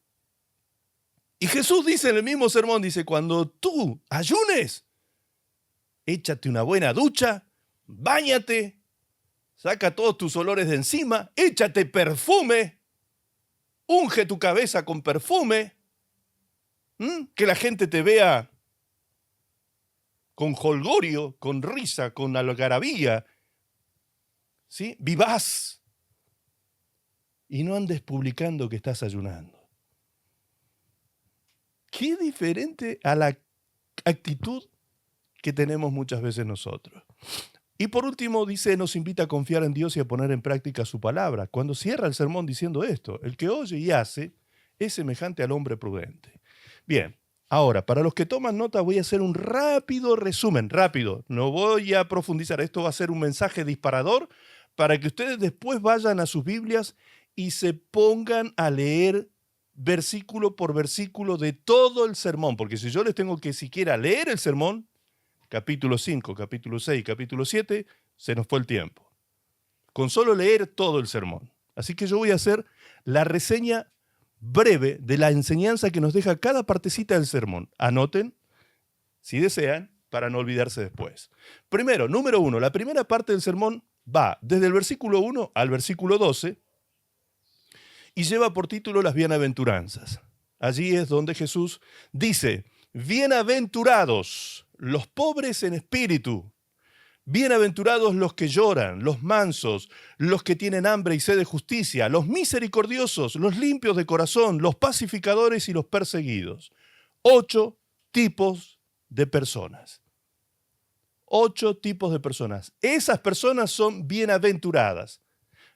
Y Jesús dice en el mismo sermón, dice, cuando tú ayunes, échate una buena ducha, báñate, saca todos tus olores de encima, échate perfume, unge tu cabeza con perfume, que la gente te vea con jolgorio, con risa, con algarabía, ¿sí? Vivaz. Y no andes publicando que estás ayunando. Qué diferente a la actitud que tenemos muchas veces nosotros. Y por último, dice, nos invita a confiar en Dios y a poner en práctica su palabra. Cuando cierra el sermón diciendo esto, el que oye y hace es semejante al hombre prudente. Bien, ahora, para los que toman nota voy a hacer un rápido resumen, rápido. No voy a profundizar, esto va a ser un mensaje disparador para que ustedes después vayan a sus Biblias y se pongan a leer versículo por versículo de todo el sermón, porque si yo les tengo que siquiera leer el sermón, capítulo 5, capítulo 6, capítulo 7, se nos fue el tiempo. Con solo leer todo el sermón. Así que yo voy a hacer la reseña breve de la enseñanza que nos deja cada partecita del sermón. Anoten, si desean, para no olvidarse después. Primero, número 1, la primera parte del sermón va desde el versículo 1 al versículo 12, y lleva por título las bienaventuranzas. Allí es donde Jesús dice, bienaventurados los pobres en espíritu, bienaventurados los que lloran, los mansos, los que tienen hambre y sed de justicia, los misericordiosos, los limpios de corazón, los pacificadores y los perseguidos. 8 tipos de personas. 8 tipos de personas. Esas personas son bienaventuradas.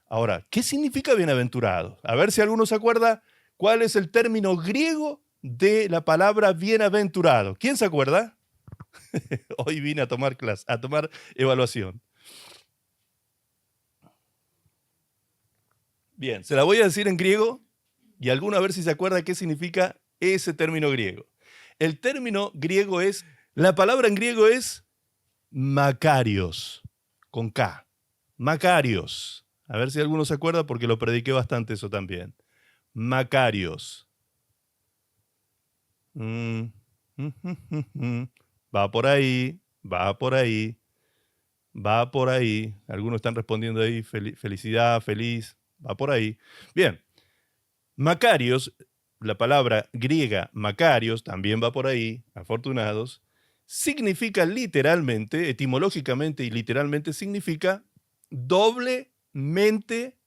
Ahora, ¿qué significa bienaventurado? A ver si alguno se acuerda cuál es el término griego de la palabra bienaventurado. ¿Quién se acuerda? Hoy vine a tomar clase, a tomar evaluación. Bien, se la voy a decir en griego y alguno a ver si se acuerda qué significa ese término griego. El término griego es, la palabra en griego es Macarios, con K. Macarios. A ver si alguno se acuerda porque lo prediqué bastante eso también. Macarios. Va por ahí, va por ahí, va por ahí. Algunos están respondiendo ahí, felicidad, feliz, va por ahí. Bien, Macarios, la palabra griega Macarios, también va por ahí, afortunados, significa literalmente, etimológicamente y literalmente significa doblemente.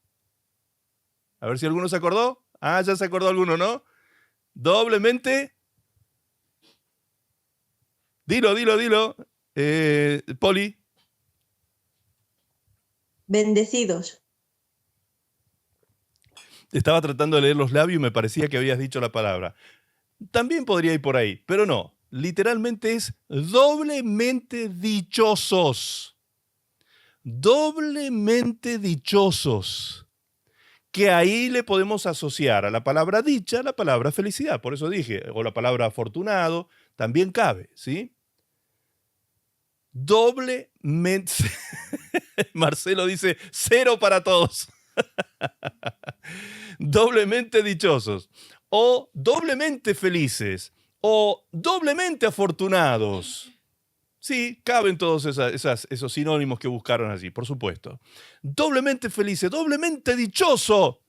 A ver si alguno se acordó. Ah, ya se acordó alguno, ¿no? Doblemente. Dilo. Poli. Bendecidos. Estaba tratando de leer los labios y me parecía que habías dicho la palabra. También podría ir por ahí, pero no. Literalmente es doblemente dichosos. Doblemente dichosos. Que ahí le podemos asociar a la palabra dicha la palabra felicidad. Por eso dije, o la palabra afortunado, también cabe, ¿sí? Doblemente. Marcelo dice, 0 para todos. Doblemente dichosos, o doblemente felices, o doblemente afortunados. Sí, caben todos esos sinónimos que buscaron allí, por supuesto. Doblemente felices, doblemente dichoso.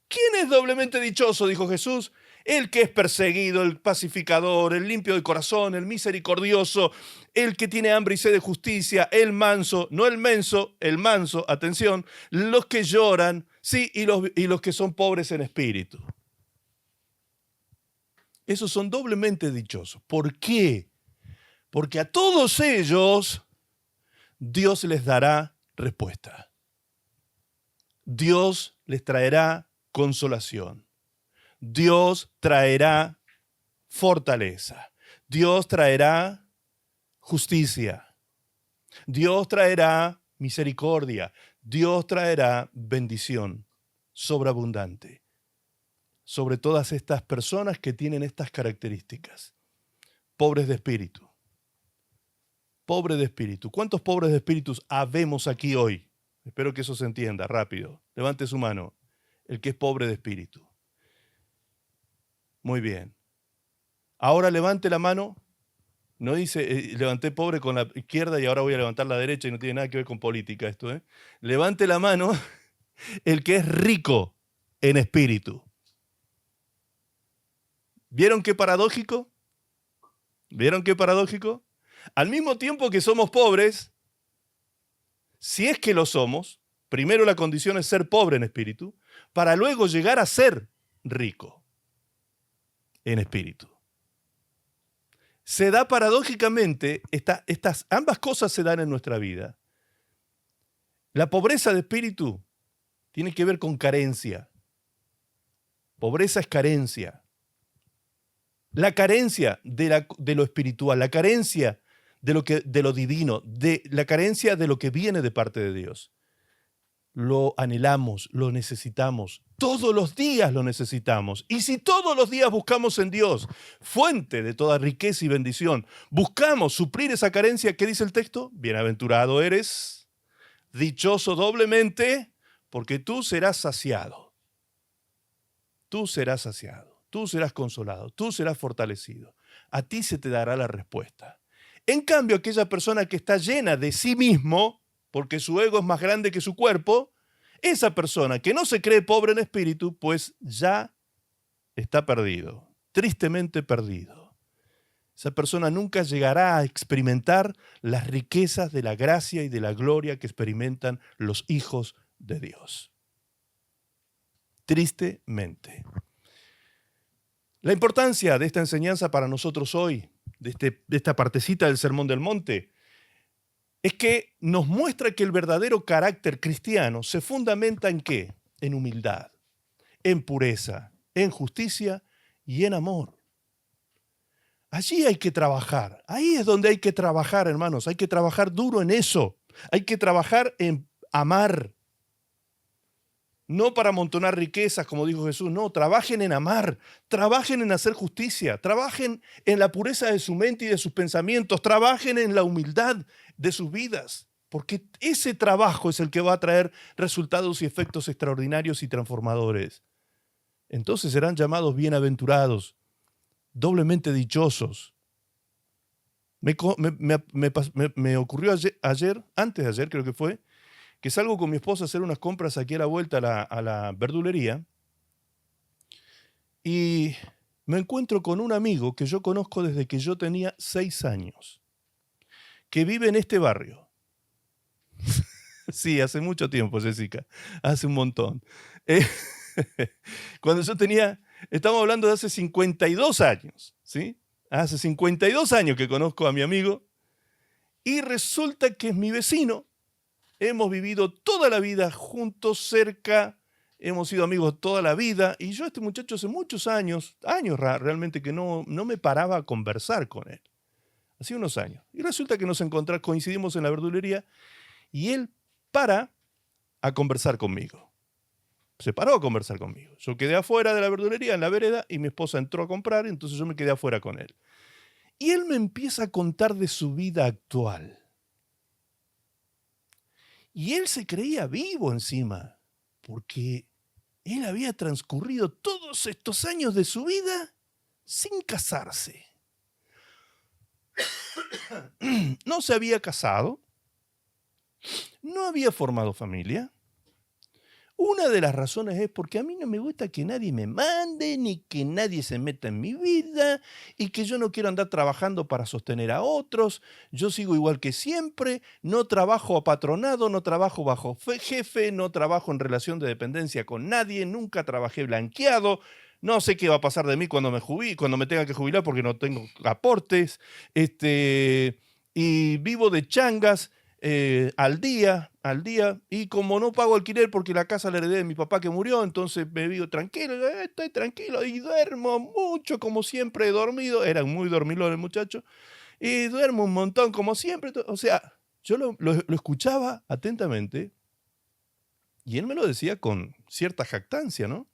¿Quién es doblemente dichoso? Dijo Jesús. El que es perseguido, el pacificador, el limpio de corazón, el misericordioso, el que tiene hambre y sed de justicia, el manso, no el menso, el manso, atención, los que lloran, sí, y los que son pobres en espíritu. Esos son doblemente dichosos. ¿Por qué? Porque a todos ellos Dios les dará respuesta. Dios les traerá consolación. Dios traerá fortaleza. Dios traerá justicia. Dios traerá misericordia. Dios traerá bendición sobreabundante sobre todas estas personas que tienen estas características. Pobres de espíritu. Pobres de espíritu. ¿Cuántos pobres de espíritu habemos aquí hoy? Espero que eso se entienda rápido. Levante su mano. El que es pobre de espíritu. Muy bien. Ahora levante la mano. No dice, levanté pobre con la izquierda y ahora voy a levantar la derecha y no tiene nada que ver con política esto. Levante la mano el que es rico en espíritu. ¿Vieron qué paradójico? ¿Vieron qué paradójico? Al mismo tiempo que somos pobres, si es que lo somos, primero la condición es ser pobre en espíritu, para luego llegar a ser rico en espíritu. Se da paradójicamente, ambas cosas se dan en nuestra vida. La pobreza de espíritu tiene que ver con carencia. Pobreza es carencia. La carencia de lo espiritual, la carencia de lo divino, la carencia de lo que viene de parte de Dios. Lo anhelamos, lo necesitamos. Todos los días lo necesitamos. Y si todos los días buscamos en Dios, fuente de toda riqueza y bendición, buscamos suplir esa carencia, ¿qué dice el texto? Bienaventurado eres, dichoso doblemente, porque tú serás saciado. Tú serás saciado, tú serás consolado, tú serás fortalecido. A ti se te dará la respuesta. En cambio, aquella persona que está llena de sí mismo, porque su ego es más grande que su cuerpo, esa persona que no se cree pobre en espíritu, pues ya está perdido, tristemente perdido. Esa persona nunca llegará a experimentar las riquezas de la gracia y de la gloria que experimentan los hijos de Dios. Tristemente. La importancia de esta enseñanza para nosotros hoy, de esta partecita del Sermón del Monte, es que nos muestra que el verdadero carácter cristiano se fundamenta ¿en qué? En humildad, en pureza, en justicia y en amor. Allí hay que trabajar, ahí es donde hay que trabajar, hermanos, hay que trabajar duro en eso, hay que trabajar en amar. no para amontonar riquezas, como dijo Jesús, no, trabajen en amar, trabajen en hacer justicia, trabajen en la pureza de su mente y de sus pensamientos, trabajen en la humildad de sus vidas, porque ese trabajo es el que va a traer resultados y efectos extraordinarios y transformadores. Entonces serán llamados bienaventurados, doblemente dichosos. Me ocurrió antes de ayer creo que fue, que salgo con mi esposa a hacer unas compras aquí a la vuelta a la verdulería y me encuentro con un amigo que yo conozco desde que yo tenía 6 años, que vive en este barrio. Sí, hace mucho tiempo, Jessica, hace un montón. Cuando yo estamos hablando de hace 52 años, ¿sí? Hace 52 años que conozco a mi amigo y resulta que es mi vecino. Hemos vivido toda la vida juntos, cerca, hemos sido amigos toda la vida y yo este muchacho hace muchos años realmente que no me paraba a conversar con él. Hace unos años. Y resulta que coincidimos en la verdulería y él para a conversar conmigo. Se paró a conversar conmigo. Yo quedé afuera de la verdulería, en la vereda, y mi esposa entró a comprar, y entonces yo me quedé afuera con él. Y él me empieza a contar de su vida actual. Y él se creía vivo encima, porque él había transcurrido todos estos años de su vida sin casarse. No se había casado, no había formado familia. Una de las razones es porque a mí no me gusta que nadie me mande, ni que nadie se meta en mi vida, y que yo no quiero andar trabajando para sostener a otros. Yo sigo igual que siempre, no trabajo apatronado, no trabajo bajo jefe, no trabajo en relación de dependencia con nadie, nunca trabajé blanqueado. No sé qué va a pasar de mí cuando me tenga que jubilar porque no tengo aportes, y vivo de changas. Al día, y como no pago alquiler porque la casa la heredé de mi papá que murió, entonces me vivo tranquilo, estoy tranquilo y duermo mucho como siempre he dormido, era muy dormilón el muchacho, y duermo un montón como siempre, o sea, yo lo escuchaba atentamente y él me lo decía con cierta jactancia, ¿no?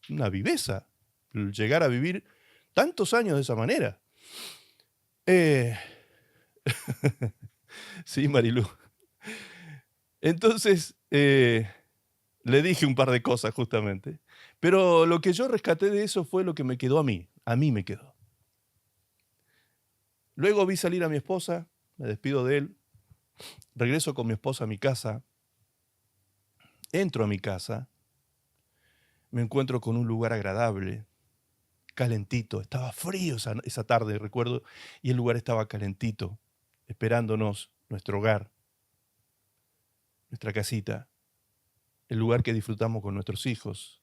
Una viveza, llegar a vivir tantos años de esa manera. Sí, Marilu. Entonces, le dije un par de cosas justamente, pero lo que yo rescaté de eso fue lo que me quedó a mí me quedó. Luego vi salir a mi esposa, me despido de él, regreso con mi esposa a mi casa, entro a mi casa, me encuentro con un lugar agradable, calentito, estaba frío esa tarde, recuerdo, y el lugar estaba calentito, esperándonos, nuestro hogar, nuestra casita, el lugar que disfrutamos con nuestros hijos.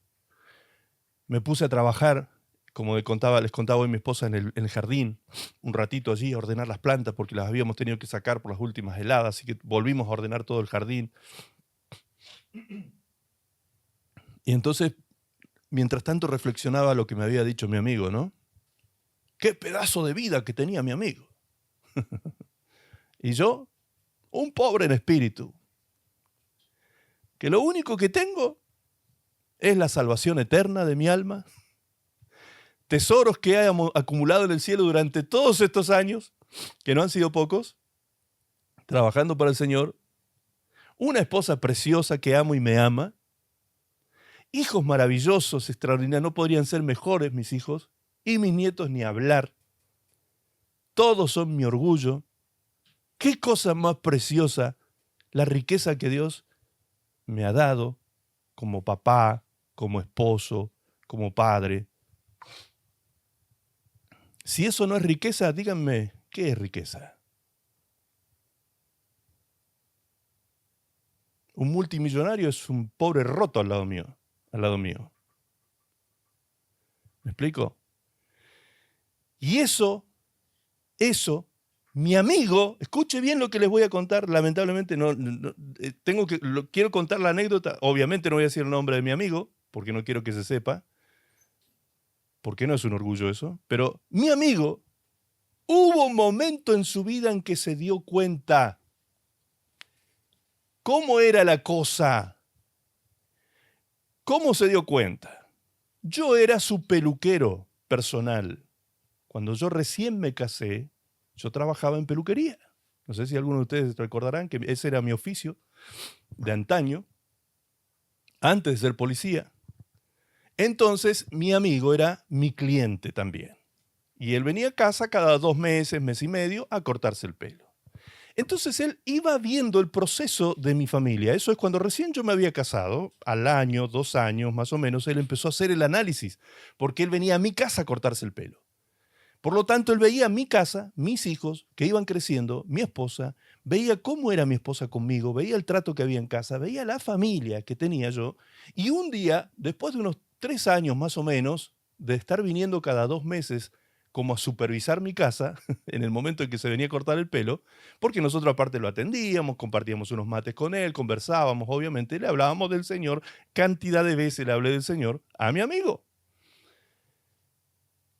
Me puse a trabajar, como les contaba hoy mi esposa, en el jardín, un ratito allí a ordenar las plantas porque las habíamos tenido que sacar por las últimas heladas, así que volvimos a ordenar todo el jardín. Y entonces, mientras tanto reflexionaba lo que me había dicho mi amigo, ¿no? ¡Qué pedazo de vida que tenía mi amigo! Y yo, un pobre en espíritu, que lo único que tengo es la salvación eterna de mi alma, tesoros que he acumulado en el cielo durante todos estos años, que no han sido pocos, trabajando para el Señor, una esposa preciosa que amo y me ama, hijos maravillosos, extraordinarios, no podrían ser mejores mis hijos, y mis nietos ni hablar. Todos son mi orgullo. Qué cosa más preciosa la riqueza que Dios me ha dado como papá, como esposo, como padre. Si eso no es riqueza, díganme, ¿qué es riqueza? Un multimillonario es un pobre roto al lado mío. ¿Me explico? Y eso, mi amigo, escuche bien lo que les voy a contar, lamentablemente quiero contar la anécdota, obviamente no voy a decir el nombre de mi amigo, porque no quiero que se sepa, porque no es un orgullo eso, pero mi amigo, hubo un momento en su vida en que se dio cuenta cómo era la cosa. ¿Cómo se dio cuenta? Yo era su peluquero personal. Cuando yo recién me casé, yo trabajaba en peluquería. No sé si algunos de ustedes recordarán que ese era mi oficio de antaño, antes de ser policía. Entonces, mi amigo era mi cliente también. Y él venía a casa cada 2 meses, mes y medio, a cortarse el pelo. Entonces él iba viendo el proceso de mi familia. Eso es cuando recién yo me había casado, al año, 2 años más o menos, él empezó a hacer el análisis, porque él venía a mi casa a cortarse el pelo. Por lo tanto, él veía mi casa, mis hijos que iban creciendo, mi esposa, veía cómo era mi esposa conmigo, veía el trato que había en casa, veía la familia que tenía yo. Y un día, después de unos 3 años más o menos, de estar viniendo cada 2 meses como a supervisar mi casa, en el momento en que se venía a cortar el pelo, porque nosotros aparte lo atendíamos, compartíamos unos mates con él, conversábamos, obviamente, le hablábamos del Señor, cantidad de veces le hablé del Señor a mi amigo.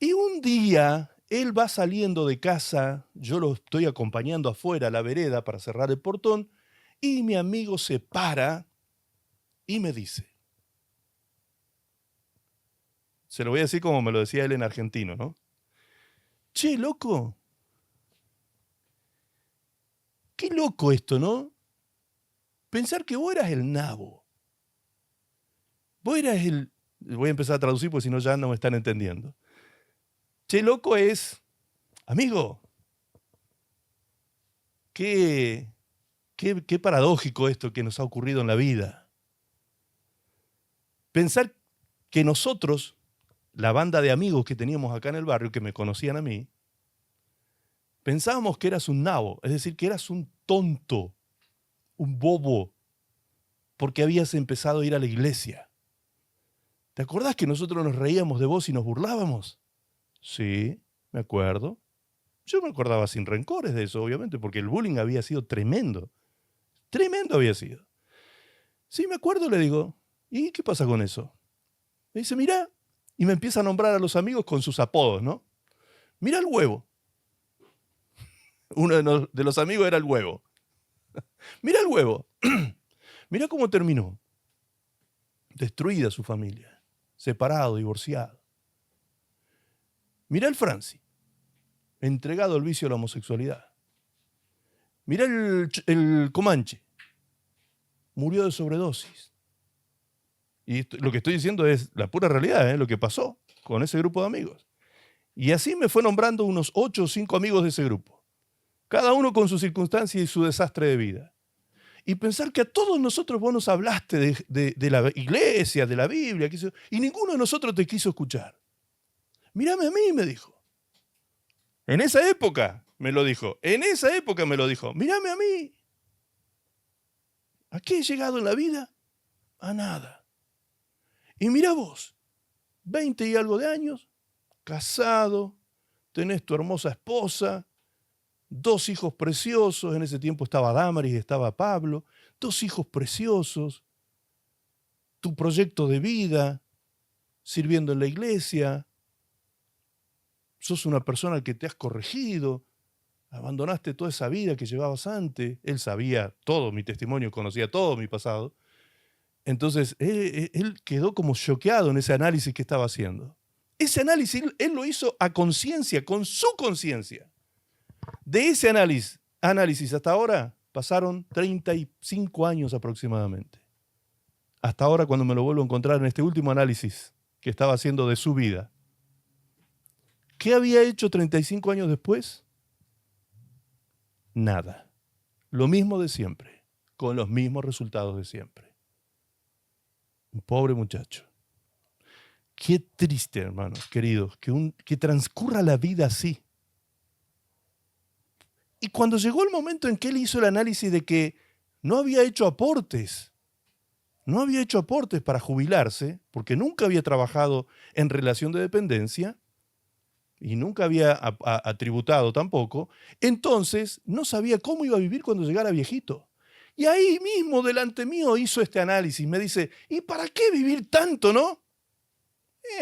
Y un día él va saliendo de casa, yo lo estoy acompañando afuera a la vereda para cerrar el portón, y mi amigo se para y me dice, se lo voy a decir como me lo decía él en argentino, ¿no? Che, loco, qué loco esto, ¿no? Pensar que vos eras el nabo. Vos eras el... Voy a empezar a traducir porque si no ya no me están entendiendo. Che, loco es... Amigo, qué paradójico esto que nos ha ocurrido en la vida. Pensar que nosotros, la banda de amigos que teníamos acá en el barrio, que me conocían a mí, pensábamos que eras un nabo, es decir, que eras un tonto, un bobo, porque habías empezado a ir a la iglesia. ¿Te acordás que nosotros nos reíamos de vos y nos burlábamos? Sí, me acuerdo. Yo me acordaba sin rencores de eso, obviamente, porque el bullying había sido tremendo. Tremendo había sido. Sí, me acuerdo, le digo. ¿Y qué pasa con eso? Me dice, mirá, y me empieza a nombrar a los amigos con sus apodos, ¿no? Mirá el huevo. Uno de los amigos era el huevo. Mirá el huevo. Mirá cómo terminó. Destruida su familia. Separado, divorciado. Mirá el Franci. Entregado al vicio de la homosexualidad. Mirá el Comanche. Murió de sobredosis. Y lo que estoy diciendo es la pura realidad, lo que pasó con ese grupo de amigos. Y así me fue nombrando unos 8 o 5 amigos de ese grupo. Cada uno con su circunstancia y su desastre de vida. Y pensar que a todos nosotros vos nos hablaste de la iglesia, de la Biblia, y ninguno de nosotros te quiso escuchar. Mírame a mí, me dijo. En esa época me lo dijo. En esa época me lo dijo. Mírame a mí. ¿A qué he llegado en la vida? A nada. Y mira vos, 20 y algo de años, casado, tenés tu hermosa esposa, 2 hijos preciosos, en ese tiempo estaba Damaris y estaba Pablo, 2 hijos preciosos, tu proyecto de vida, sirviendo en la iglesia, sos una persona que te has corregido, abandonaste toda esa vida que llevabas antes, él sabía todo mi testimonio, conocía todo mi pasado. Entonces, él quedó como choqueado en ese análisis que estaba haciendo. Ese análisis él lo hizo a conciencia, con su conciencia. De ese análisis hasta ahora pasaron 35 años aproximadamente. Hasta ahora cuando me lo vuelvo a encontrar en este último análisis que estaba haciendo de su vida. ¿Qué había hecho 35 años después? Nada. Lo mismo de siempre, con los mismos resultados de siempre. Un pobre muchacho. Qué triste, hermanos, queridos, que transcurra la vida así. Y cuando llegó el momento en que él hizo el análisis de que no había hecho aportes para jubilarse, porque nunca había trabajado en relación de dependencia y nunca había tributado tampoco, entonces no sabía cómo iba a vivir cuando llegara viejito. Y ahí mismo, delante mío, hizo este análisis. Me dice, ¿y para qué vivir tanto, no?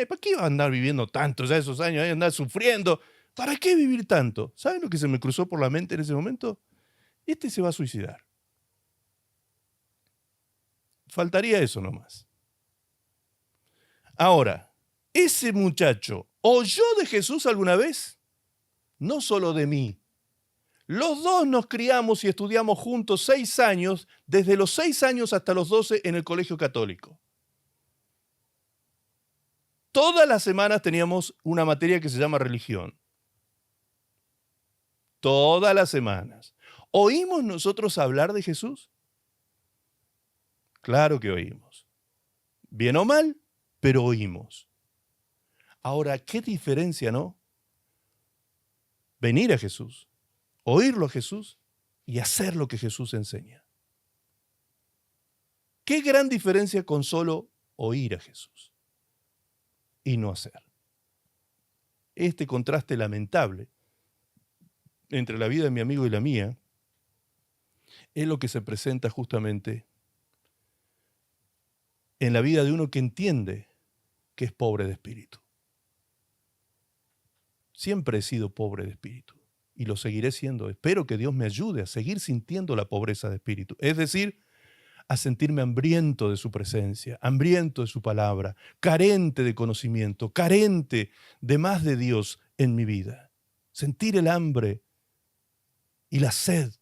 ¿Para qué iba a andar viviendo tanto ya esos años, andar sufriendo? ¿Para qué vivir tanto? ¿Saben lo que se me cruzó por la mente en ese momento? Este se va a suicidar. Faltaría eso nomás. Ahora, ¿ese muchacho oyó de Jesús alguna vez? No solo de mí. Los dos nos criamos y estudiamos juntos 6 años, desde los 6 años hasta los 12 en el colegio católico. Todas las semanas teníamos una materia que se llama religión. Todas las semanas. ¿Oímos nosotros hablar de Jesús? Claro que oímos. Bien o mal, pero oímos. Ahora, ¿qué diferencia, no? Venir a Jesús, oírlo a Jesús y hacer lo que Jesús enseña. ¿Qué gran diferencia con solo oír a Jesús y no hacer? Este contraste lamentable entre la vida de mi amigo y la mía es lo que se presenta justamente en la vida de uno que entiende que es pobre de espíritu. Siempre he sido pobre de espíritu y lo seguiré siendo. Espero que Dios me ayude a seguir sintiendo la pobreza de espíritu, es decir, a sentirme hambriento de su presencia, hambriento de su palabra, carente de conocimiento, carente de más de Dios en mi vida. Sentir el hambre y la sed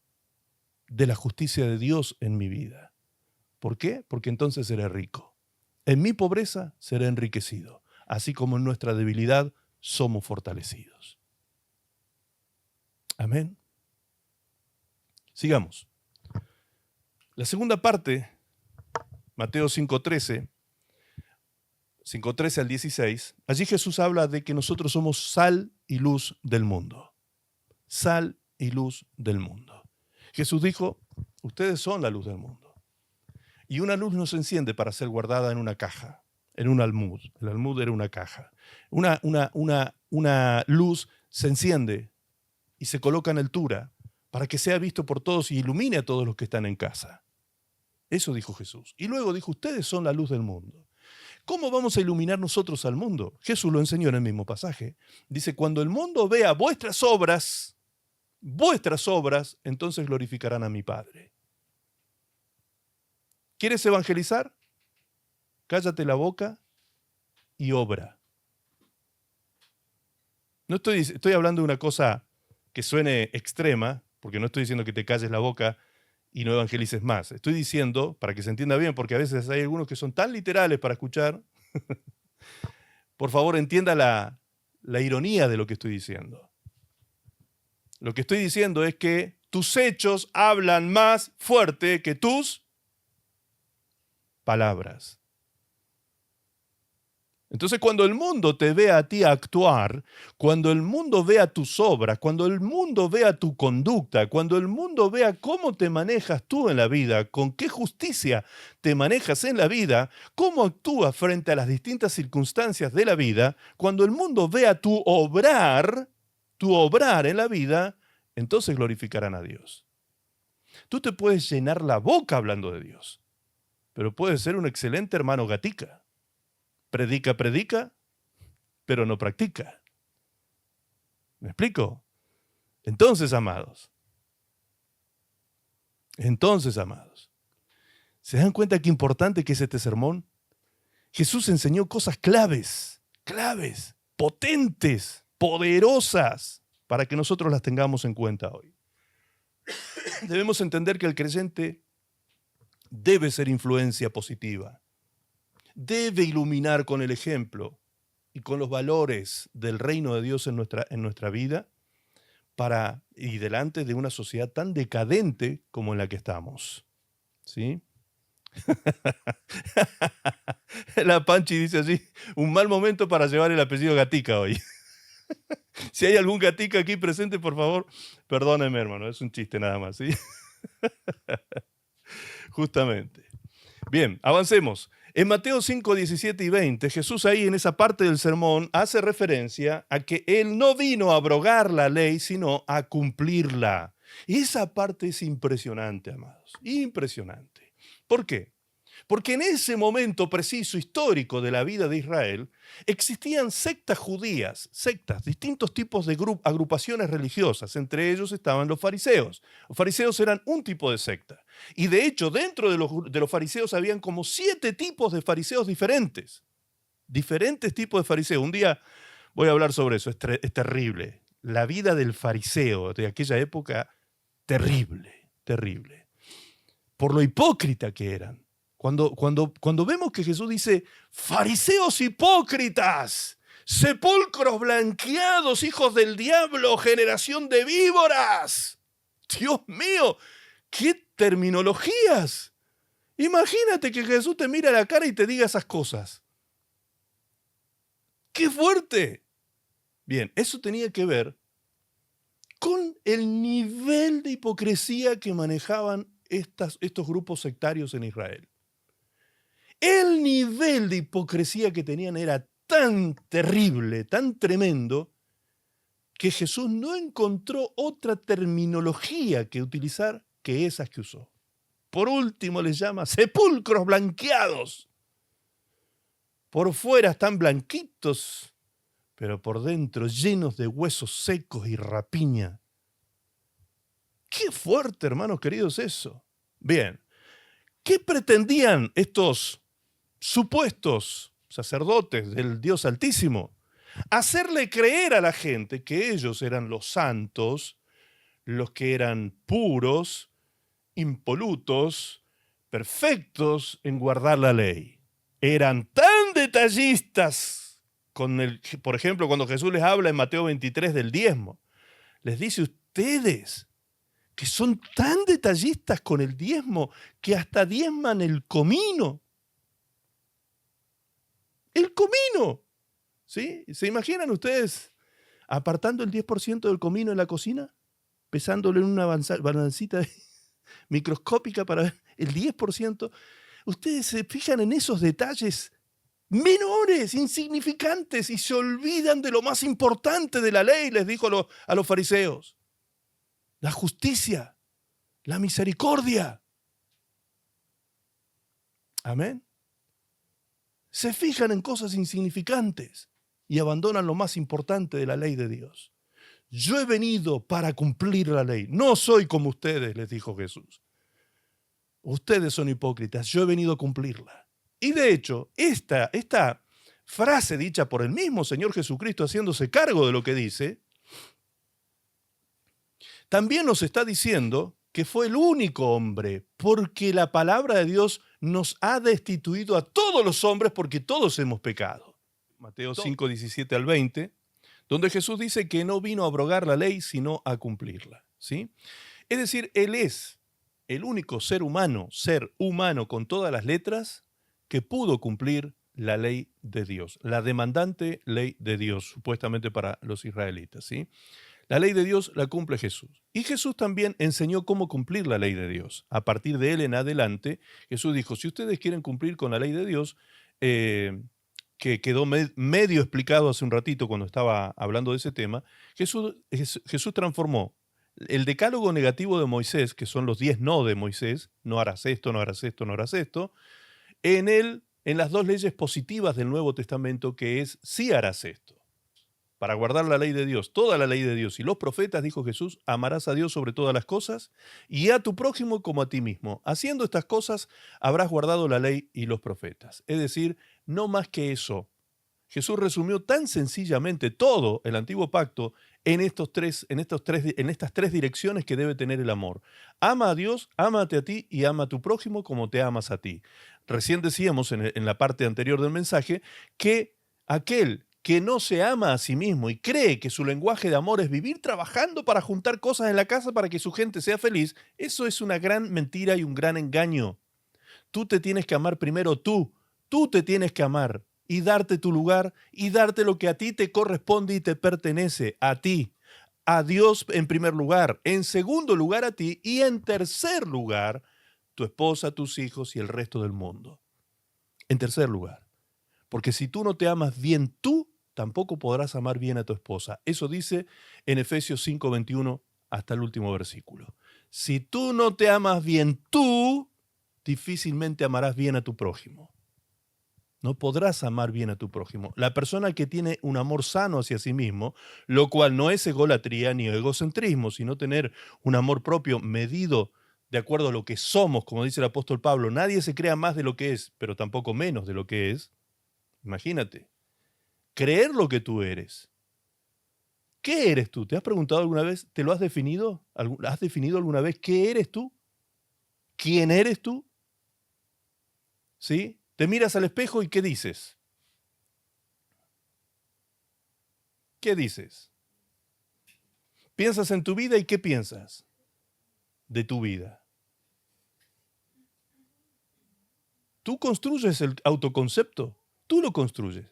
de la justicia de Dios en mi vida. ¿Por qué? Porque entonces seré rico. En mi pobreza seré enriquecido, así como en nuestra debilidad somos fortalecidos. Amén. Sigamos. La segunda parte, Mateo 5:13 al 16, allí Jesús habla de que nosotros somos sal y luz del mundo. Sal y luz del mundo. Jesús dijo, ustedes son la luz del mundo. Y una luz no se enciende para ser guardada en una caja, en un almud. El almud era una caja. Una luz se enciende y se coloca en altura para que sea visto por todos y ilumine a todos los que están en casa. Eso dijo Jesús. Y luego dijo, ustedes son la luz del mundo. ¿Cómo vamos a iluminar nosotros al mundo? Jesús lo enseñó en el mismo pasaje. Dice, cuando el mundo vea vuestras obras, entonces glorificarán a mi Padre. ¿Quieres evangelizar? Cállate la boca y obra. No estoy hablando de una cosa que suene extrema, porque no estoy diciendo que te calles la boca y no evangelices más. Estoy diciendo, para que se entienda bien, porque a veces hay algunos que son tan literales para escuchar, por favor entienda la ironía de lo que estoy diciendo. Lo que estoy diciendo es que tus hechos hablan más fuerte que tus palabras. Entonces, cuando el mundo te vea a ti actuar, cuando el mundo vea tus obras, cuando el mundo vea tu conducta, cuando el mundo vea cómo te manejas tú en la vida, con qué justicia te manejas en la vida, cómo actúas frente a las distintas circunstancias de la vida, cuando el mundo vea tu obrar en la vida, entonces glorificarán a Dios. Tú te puedes llenar la boca hablando de Dios, pero puedes ser un excelente hermano gatica. Predica, pero no practica. ¿Me explico? Entonces, amados, ¿se dan cuenta qué importante que es este sermón? Jesús enseñó cosas claves, potentes, poderosas, para que nosotros las tengamos en cuenta hoy. Debemos entender que el creyente debe ser influencia positiva. Debe iluminar con el ejemplo y con los valores del reino de Dios en nuestra vida y delante de una sociedad tan decadente como en la que estamos. ¿Sí? La Panchi dice así, un mal momento para llevar el apellido Gatica hoy. Si hay algún Gatica aquí presente, por favor, perdóneme, hermano, es un chiste nada más, ¿sí? Justamente. Bien, avancemos. En Mateo 5, 17 y 20, Jesús ahí en esa parte del sermón hace referencia a que Él no vino a abrogar la ley, sino a cumplirla. Y esa parte es impresionante, amados, impresionante. ¿Por qué? Porque en ese momento preciso histórico de la vida de Israel existían sectas judías, distintos tipos de agrupaciones religiosas. Entre ellos estaban los fariseos. Los fariseos eran un tipo de secta. Y de hecho, dentro de los fariseos habían como 7 tipos de fariseos diferentes. diferentes tipos de fariseos. Un día voy a hablar sobre eso, es terrible. La vida del fariseo de aquella época, terrible, terrible. Por lo hipócrita que eran. Cuando vemos que Jesús dice, fariseos hipócritas, sepulcros blanqueados, hijos del diablo, generación de víboras. Dios mío, qué terminologías. Imagínate que Jesús te mira a la cara y te diga esas cosas. ¡Qué fuerte! Bien, eso tenía que ver con el nivel de hipocresía que manejaban estos grupos sectarios en Israel. El nivel de hipocresía que tenían era tan terrible, tan tremendo, que Jesús no encontró otra terminología que utilizar que esas que usó. Por último les llama sepulcros blanqueados. Por fuera están blanquitos, pero por dentro llenos de huesos secos y rapiña. Qué fuerte, hermanos queridos, eso. Bien, ¿qué pretendían estos supuestos sacerdotes del Dios Altísimo? Hacerle creer a la gente que ellos eran los santos, los que eran puros, impolutos, perfectos en guardar la ley. Eran tan detallistas por ejemplo, cuando Jesús les habla en Mateo 23 del diezmo, les dice, ustedes que son tan detallistas con el diezmo que hasta diezman el comino. El comino. ¿Sí? ¿Se imaginan ustedes apartando el 10% del comino en la cocina? Pesándolo en una balancita microscópica para ver el 10%. Ustedes se fijan en esos detalles menores, insignificantes, y se olvidan de lo más importante de la ley, les dijo a los fariseos. La justicia, la misericordia. Amén. Se fijan en cosas insignificantes y abandonan lo más importante de la ley de Dios. Yo he venido para cumplir la ley. No soy como ustedes, les dijo Jesús. Ustedes son hipócritas, yo he venido a cumplirla. Y de hecho, esta frase dicha por el mismo Señor Jesucristo haciéndose cargo de lo que dice, también nos está diciendo que fue el único hombre, porque la palabra de Dios nos ha destituido a todos los hombres porque todos hemos pecado. Mateo 5, 17 al 20, donde Jesús dice que no vino a abrogar la ley, sino a cumplirla. ¿Sí? Es decir, Él es el único ser humano con todas las letras que pudo cumplir la ley de Dios, la demandante ley de Dios, supuestamente para los israelitas. ¿Sí? La ley de Dios la cumple Jesús. Y Jesús también enseñó cómo cumplir la ley de Dios. A partir de él en adelante, Jesús dijo, si ustedes quieren cumplir con la ley de Dios, que quedó medio explicado hace un ratito cuando estaba hablando de ese tema, Jesús transformó el decálogo negativo de Moisés, que son los 10 no de Moisés, no harás esto, no harás esto, no harás esto, en las 2 leyes positivas del Nuevo Testamento, que es sí harás esto. Para guardar la ley de Dios, toda la ley de Dios y los profetas, dijo Jesús, amarás a Dios sobre todas las cosas y a tu prójimo como a ti mismo. Haciendo estas cosas habrás guardado la ley y los profetas. Es decir, no más que eso. Jesús resumió tan sencillamente todo el antiguo pacto en estas 3 direcciones que debe tener el amor. Ama a Dios, ámate a ti y ama a tu prójimo como te amas a ti. Recién decíamos en la parte anterior del mensaje que aquel que no se ama a sí mismo y cree que su lenguaje de amor es vivir trabajando para juntar cosas en la casa para que su gente sea feliz, eso es una gran mentira y un gran engaño. Tú te tienes que amar primero tú te tienes que amar y darte tu lugar y darte lo que a ti te corresponde y te pertenece, a ti, a Dios en primer lugar, en segundo lugar a ti y en tercer lugar tu esposa, tus hijos y el resto del mundo. En tercer lugar. Porque si tú no te amas bien tú, tampoco podrás amar bien a tu esposa. Eso dice en Efesios 5:21 hasta el último versículo. Si tú no te amas bien tú, difícilmente amarás bien a tu prójimo. No podrás amar bien a tu prójimo. La persona que tiene un amor sano hacia sí mismo, lo cual no es egolatría ni egocentrismo, sino tener un amor propio medido de acuerdo a lo que somos, como dice el apóstol Pablo. Nadie se crea más de lo que es, pero tampoco menos de lo que es. Imagínate. Creer lo que tú eres. ¿Qué eres tú? ¿Te has preguntado alguna vez? ¿Te lo has definido? ¿Has definido alguna vez qué eres tú? ¿Quién eres tú? ¿Sí? Te miras al espejo y ¿qué dices? ¿Qué dices? Piensas en tu vida y ¿qué piensas de tu vida? Tú construyes el autoconcepto, tú lo construyes.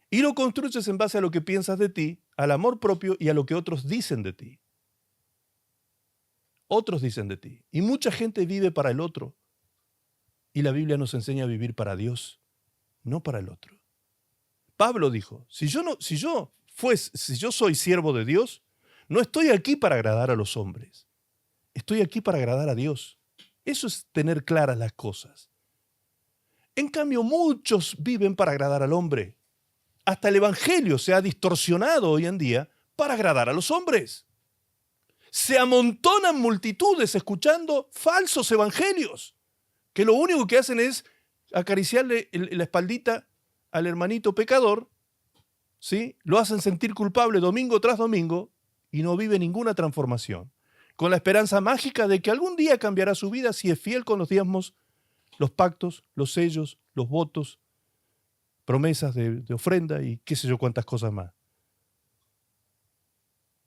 Y lo construyes en base a lo que piensas de ti, al amor propio y a lo que otros dicen de ti. Otros dicen de ti. Y mucha gente vive para el otro. Y la Biblia nos enseña a vivir para Dios, no para el otro. Pablo dijo, si yo soy siervo de Dios, no estoy aquí para agradar a los hombres. Estoy aquí para agradar a Dios. Eso es tener claras las cosas. En cambio, muchos viven para agradar al hombre. Hasta el evangelio se ha distorsionado hoy en día para agradar a los hombres. Se amontonan multitudes escuchando falsos evangelios, que lo único que hacen es acariciarle la espaldita al hermanito pecador, ¿sí? Lo hacen sentir culpable domingo tras domingo y no vive ninguna transformación, con la esperanza mágica de que algún día cambiará su vida si es fiel con los diezmos, los pactos, los sellos, los votos, promesas de ofrenda y qué sé yo cuántas cosas más.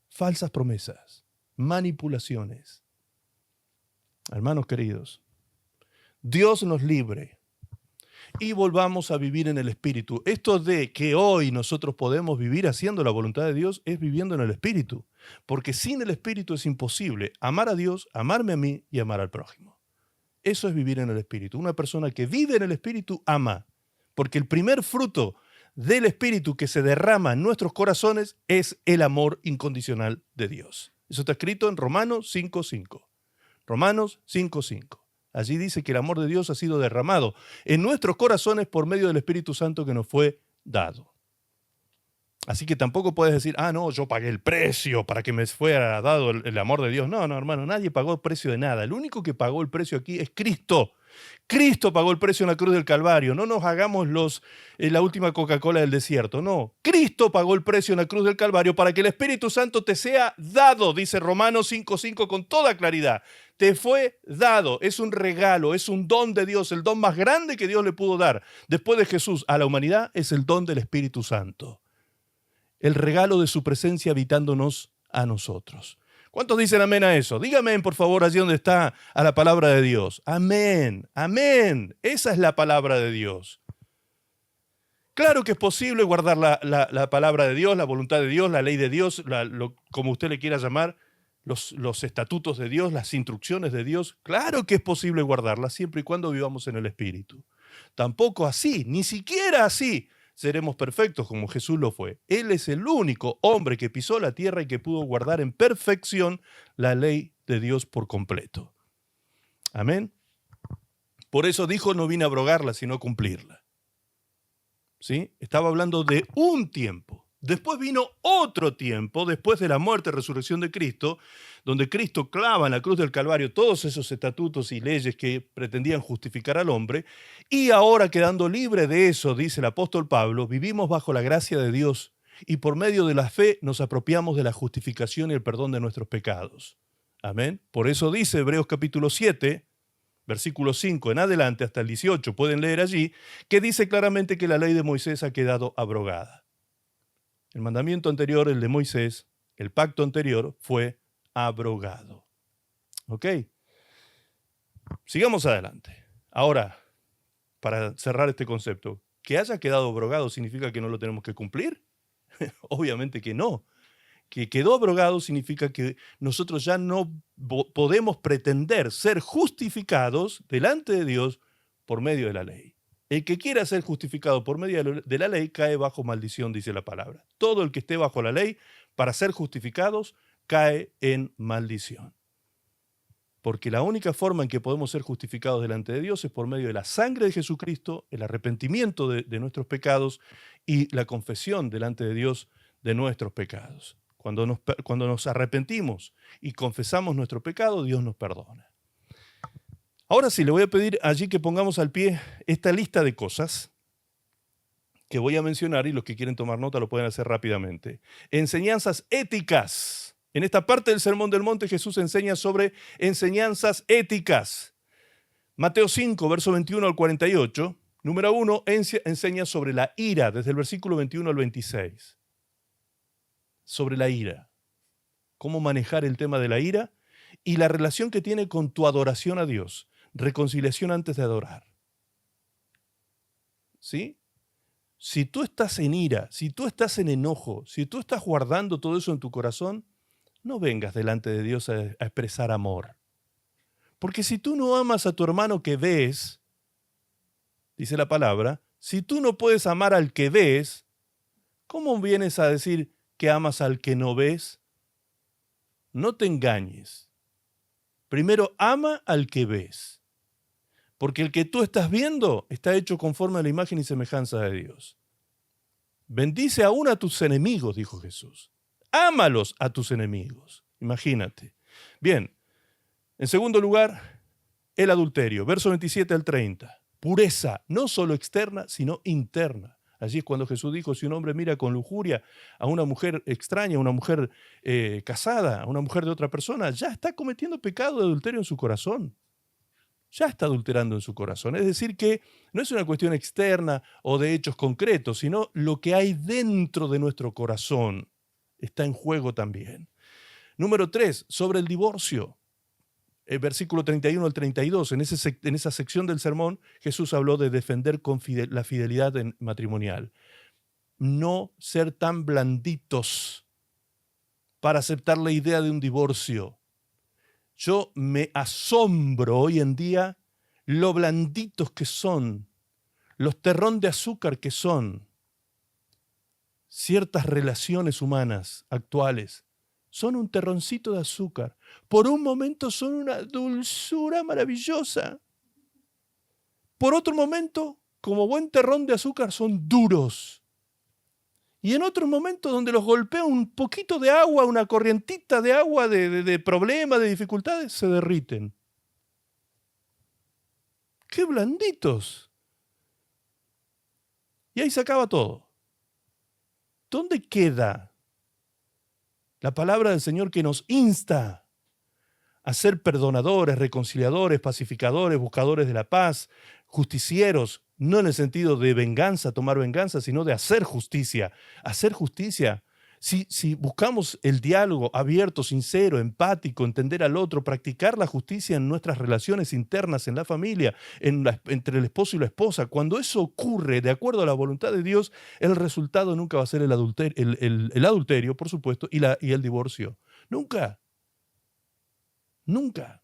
Falsas promesas, manipulaciones. Hermanos queridos, Dios nos libre y volvamos a vivir en el Espíritu. Esto de que hoy nosotros podemos vivir haciendo la voluntad de Dios es viviendo en el Espíritu, porque sin el Espíritu es imposible amar a Dios, amarme a mí y amar al prójimo. Eso es vivir en el Espíritu. Una persona que vive en el Espíritu ama, porque el primer fruto del Espíritu que se derrama en nuestros corazones es el amor incondicional de Dios. Eso está escrito en Romanos 5:5. Romanos 5:5. Allí dice que el amor de Dios ha sido derramado en nuestros corazones por medio del Espíritu Santo que nos fue dado. Así que tampoco puedes decir, no, yo pagué el precio para que me fuera dado el amor de Dios. No, hermano, nadie pagó el precio de nada. El único que pagó el precio aquí es Cristo. Cristo pagó el precio en la cruz del Calvario. No nos hagamos la última Coca-Cola del desierto. No, Cristo pagó el precio en la cruz del Calvario para que el Espíritu Santo te sea dado, dice Romanos 5:5 con toda claridad. Te fue dado, es un regalo, es un don de Dios, el don más grande que Dios le pudo dar después de Jesús a la humanidad es el don del Espíritu Santo. El regalo de su presencia habitándonos a nosotros. ¿Cuántos dicen amén a eso? Dígame, por favor, allí donde está a la palabra de Dios. Amén, amén. Esa es la palabra de Dios. Claro que es posible guardar la palabra de Dios, la voluntad de Dios, la ley de Dios, como usted le quiera llamar, los estatutos de Dios, las instrucciones de Dios. Claro que es posible guardarlas siempre y cuando vivamos en el Espíritu. Tampoco así, ni siquiera así, seremos perfectos como Jesús lo fue. Él es el único hombre que pisó la tierra y que pudo guardar en perfección la ley de Dios por completo. Amén. Por eso dijo, no vine a abrogarla, sino a cumplirla. ¿Sí? Estaba hablando de un tiempo. Después vino otro tiempo, después de la muerte y resurrección de Cristo, donde Cristo clava en la cruz del Calvario todos esos estatutos y leyes que pretendían justificar al hombre, y ahora quedando libre de eso, dice el apóstol Pablo, vivimos bajo la gracia de Dios y por medio de la fe nos apropiamos de la justificación y el perdón de nuestros pecados. Amén. Por eso dice Hebreos capítulo 7, versículo 5 en adelante hasta el 18, pueden leer allí, que dice claramente que la ley de Moisés ha quedado abrogada. El mandamiento anterior, el de Moisés, el pacto anterior, fue abrogado. ¿Ok? Sigamos adelante. Ahora, para cerrar este concepto, ¿que haya quedado abrogado significa que no lo tenemos que cumplir? Obviamente que no. Que quedó abrogado significa que nosotros ya no podemos pretender ser justificados delante de Dios por medio de la ley. El que quiera ser justificado por medio de la ley cae bajo maldición, dice la palabra. Todo el que esté bajo la ley, para ser justificados, cae en maldición. Porque la única forma en que podemos ser justificados delante de Dios es por medio de la sangre de Jesucristo, el arrepentimiento de nuestros pecados y la confesión delante de Dios de nuestros pecados. Cuando nos arrepentimos y confesamos nuestro pecado, Dios nos perdona. Ahora sí, le voy a pedir allí que pongamos al pie esta lista de cosas que voy a mencionar y los que quieren tomar nota lo pueden hacer rápidamente. Enseñanzas éticas. En esta parte del Sermón del Monte Jesús enseña sobre enseñanzas éticas. Mateo 5, verso 21 al 48. Número 1, enseña sobre la ira, desde el versículo 21 al 26. Sobre la ira. Cómo manejar el tema de la ira y la relación que tiene con tu adoración a Dios. Reconciliación antes de adorar. ¿Sí? Si tú estás en ira, si tú estás en enojo, si tú estás guardando todo eso en tu corazón, no vengas delante de Dios a expresar amor. Porque si tú no amas a tu hermano que ves, dice la palabra, si tú no puedes amar al que ves, ¿cómo vienes a decir que amas al que no ves? No te engañes. Primero ama al que ves. Porque el que tú estás viendo está hecho conforme a la imagen y semejanza de Dios. Bendice aún a tus enemigos, dijo Jesús. Ámalos a tus enemigos. Imagínate. Bien, en segundo lugar, el adulterio. Verso 27 al 30. Pureza, no solo externa, sino interna. Allí es cuando Jesús dijo, si un hombre mira con lujuria a una mujer extraña, a una mujer casada, a una mujer de otra persona, ya está cometiendo pecado de adulterio en su corazón. Ya está adulterando en su corazón. Es decir, que no es una cuestión externa o de hechos concretos, sino lo que hay dentro de nuestro corazón está en juego también. Número 3, sobre el divorcio. El versículo 31 al 32, en esa sección del sermón, Jesús habló de defender con la fidelidad matrimonial. No ser tan blanditos para aceptar la idea de un divorcio. Yo me asombro hoy en día lo blanditos que son, los terrón de azúcar que son ciertas relaciones humanas actuales. Son un terroncito de azúcar. Por un momento son una dulzura maravillosa. Por otro momento, como buen terrón de azúcar, son duros. Y en otros momentos donde los golpea un poquito de agua, una corrientita de agua de problemas, de dificultades, se derriten. ¡Qué blanditos! Y ahí se acaba todo. ¿Dónde queda la palabra del Señor que nos insta a ser perdonadores, reconciliadores, pacificadores, buscadores de la paz, justicieros, no en el sentido de venganza, tomar venganza, sino de hacer justicia? Hacer justicia. Si buscamos el diálogo abierto, sincero, empático, entender al otro, practicar la justicia en nuestras relaciones internas, en la familia, entre el esposo y la esposa, cuando eso ocurre de acuerdo a la voluntad de Dios, el resultado nunca va a ser el adulterio, por supuesto, y el divorcio. Nunca. Nunca.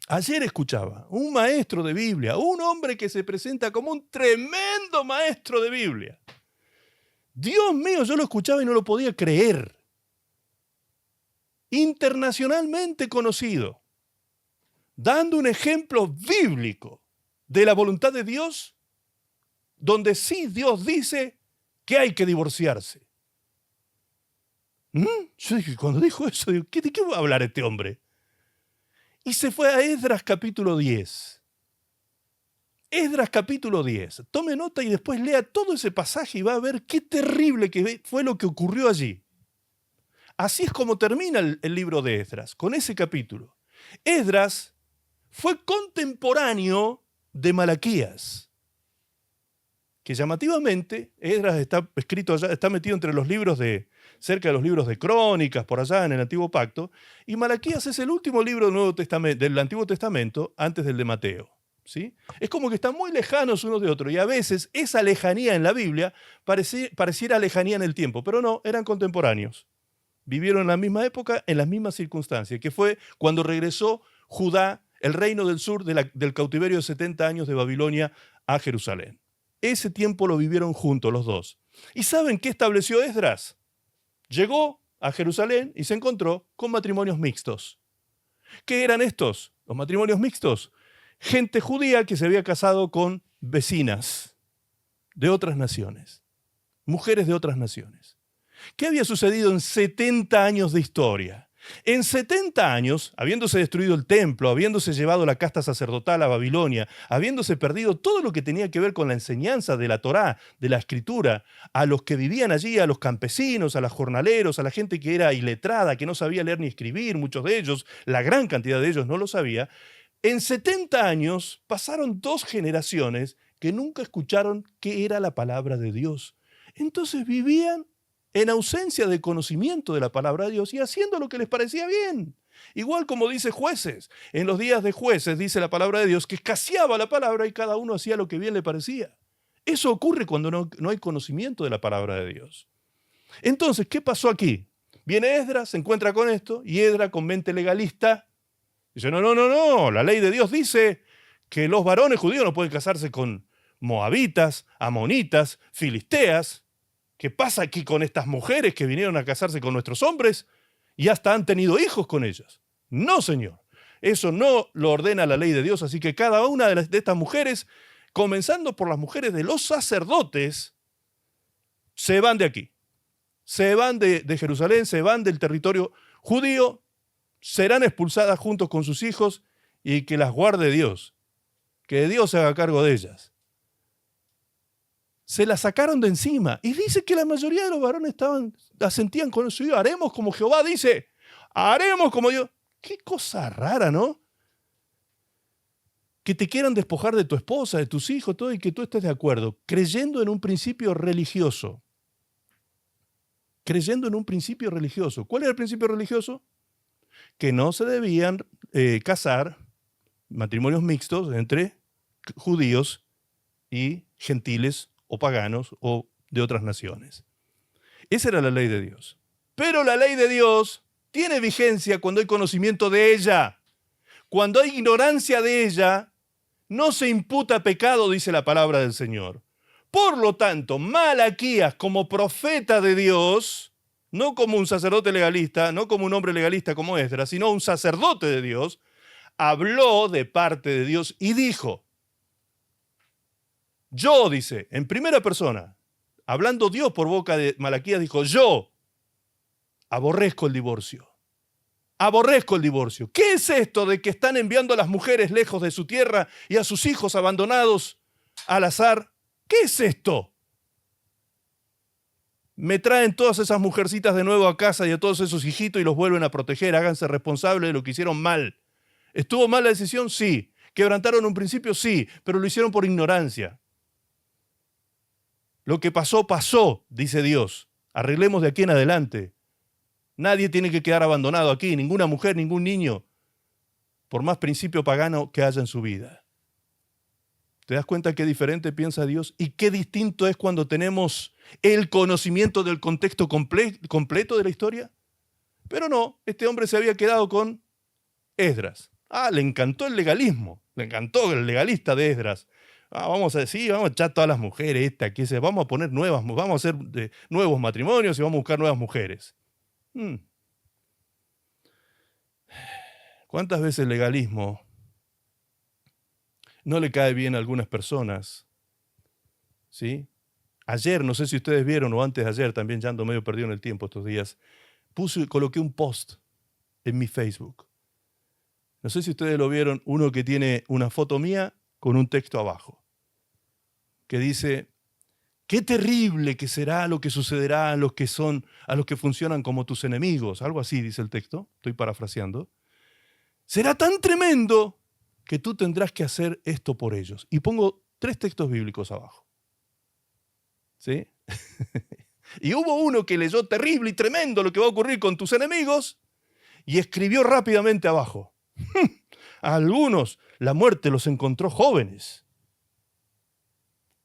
Ayer escuchaba un maestro de Biblia, un hombre que se presenta como un tremendo maestro de Biblia. Dios mío, yo lo escuchaba y no lo podía creer. Internacionalmente conocido, dando un ejemplo bíblico de la voluntad de Dios, donde sí Dios dice que hay que divorciarse. Yo dije, cuando dijo eso, digo, ¿de qué va a hablar este hombre? Y se fue a Esdras capítulo 10. Esdras capítulo 10. Tome nota y después lea todo ese pasaje y va a ver qué terrible que fue lo que ocurrió allí. Así es como termina el libro de Esdras, con ese capítulo. Esdras fue contemporáneo de Malaquías, que llamativamente Esdras está escrito allá, está metido entre los libros cerca de los libros de Crónicas, por allá en el Antiguo Pacto, y Malaquías es el último libro del Antiguo Testamento antes del de Mateo. ¿Sí? Es como que están muy lejanos unos de otros, y a veces esa lejanía en la Biblia pareciera lejanía en el tiempo, pero no, eran contemporáneos. Vivieron en la misma época, en las mismas circunstancias, que fue cuando regresó Judá, el reino del sur, del cautiverio de 70 años de Babilonia a Jerusalén. Ese tiempo lo vivieron juntos los dos. ¿Y saben qué estableció Esdras? Llegó a Jerusalén y se encontró con matrimonios mixtos. ¿Qué eran estos? Los matrimonios mixtos. Gente judía que se había casado con vecinas de otras naciones, mujeres de otras naciones. ¿Qué había sucedido en 70 años de historia? En 70 años, habiéndose destruido el templo, habiéndose llevado la casta sacerdotal a Babilonia, habiéndose perdido todo lo que tenía que ver con la enseñanza de la Torá, de la Escritura, a los que vivían allí, a los campesinos, a los jornaleros, a la gente que era iletrada, que no sabía leer ni escribir, muchos de ellos, la gran cantidad de ellos no lo sabía, en 70 años pasaron 2 generaciones que nunca escucharon qué era la palabra de Dios. Entonces vivían en ausencia de conocimiento de la palabra de Dios y haciendo lo que les parecía bien. Igual como dice Jueces. En los días de Jueces dice la palabra de Dios que escaseaba la palabra y cada uno hacía lo que bien le parecía. Eso ocurre cuando no hay conocimiento de la palabra de Dios. Entonces, ¿qué pasó aquí? Viene Esdras, se encuentra con esto y Esdras, con mente legalista, dice, no, la ley de Dios dice que los varones judíos no pueden casarse con moabitas, amonitas, filisteas. ¿Qué pasa aquí con estas mujeres que vinieron a casarse con nuestros hombres y hasta han tenido hijos con ellas? No, Señor. Eso no lo ordena la ley de Dios. Así que cada una de estas mujeres, comenzando por las mujeres de los sacerdotes, se van de aquí. Se van de Jerusalén, se van del territorio judío, serán expulsadas junto con sus hijos y que las guarde Dios. Que Dios se haga cargo de ellas. Se la sacaron de encima. Y dice que la mayoría de los varones la sentían con su Dios. Haremos como Jehová dice. Haremos como Dios. Qué cosa rara, ¿no? Que te quieran despojar de tu esposa, de tus hijos, todo, y que tú estés de acuerdo, creyendo en un principio religioso. Creyendo en un principio religioso. ¿Cuál era el principio religioso? Que no se debían casar matrimonios mixtos entre judíos y gentiles o paganos o de otras naciones. Esa era la ley de Dios. Pero la ley de Dios tiene vigencia cuando hay conocimiento de ella. Cuando hay ignorancia de ella, no se imputa pecado, dice la palabra del Señor. Por lo tanto, Malaquías, como profeta de Dios, no como un sacerdote legalista, no como un hombre legalista como Esdras, sino un sacerdote de Dios, habló de parte de Dios y dijo, yo, dice, en primera persona, hablando Dios por boca de Malaquías, dijo, yo aborrezco el divorcio. Aborrezco el divorcio. ¿Qué es esto de que están enviando a las mujeres lejos de su tierra y a sus hijos abandonados al azar? ¿Qué es esto? Me traen todas esas mujercitas de nuevo a casa y a todos esos hijitos y los vuelven a proteger. Háganse responsables de lo que hicieron mal. ¿Estuvo mal la decisión? Sí. ¿Quebrantaron un principio? Sí, pero lo hicieron por ignorancia. Lo que pasó, pasó, dice Dios. Arreglemos de aquí en adelante. Nadie tiene que quedar abandonado aquí, ninguna mujer, ningún niño, por más principio pagano que haya en su vida. ¿Te das cuenta qué diferente piensa Dios? Y qué distinto es cuando tenemos el conocimiento del contexto completo de la historia. Pero no, este hombre se había quedado con Esdras. Le encantó el legalismo, le encantó el legalista de Esdras. Vamos a decir, vamos a echar todas las mujeres vamos a poner nuevas, vamos a hacer nuevos matrimonios y vamos a buscar nuevas mujeres. ¿Cuántas veces el legalismo no le cae bien a algunas personas? ¿Sí? Ayer, no sé si ustedes vieron, o antes de ayer, también ya ando medio perdido en el tiempo estos días, coloqué un post en mi Facebook. No sé si ustedes lo vieron, uno que tiene una foto mía con un texto abajo, que dice, qué terrible que será lo que sucederá a los que funcionan como tus enemigos. Algo así dice el texto, estoy parafraseando. Será tan tremendo que tú tendrás que hacer esto por ellos. Y pongo 3 textos bíblicos abajo. ¿Sí? Y hubo uno que leyó terrible y tremendo lo que va a ocurrir con tus enemigos y escribió rápidamente abajo. A algunos la muerte los encontró jóvenes.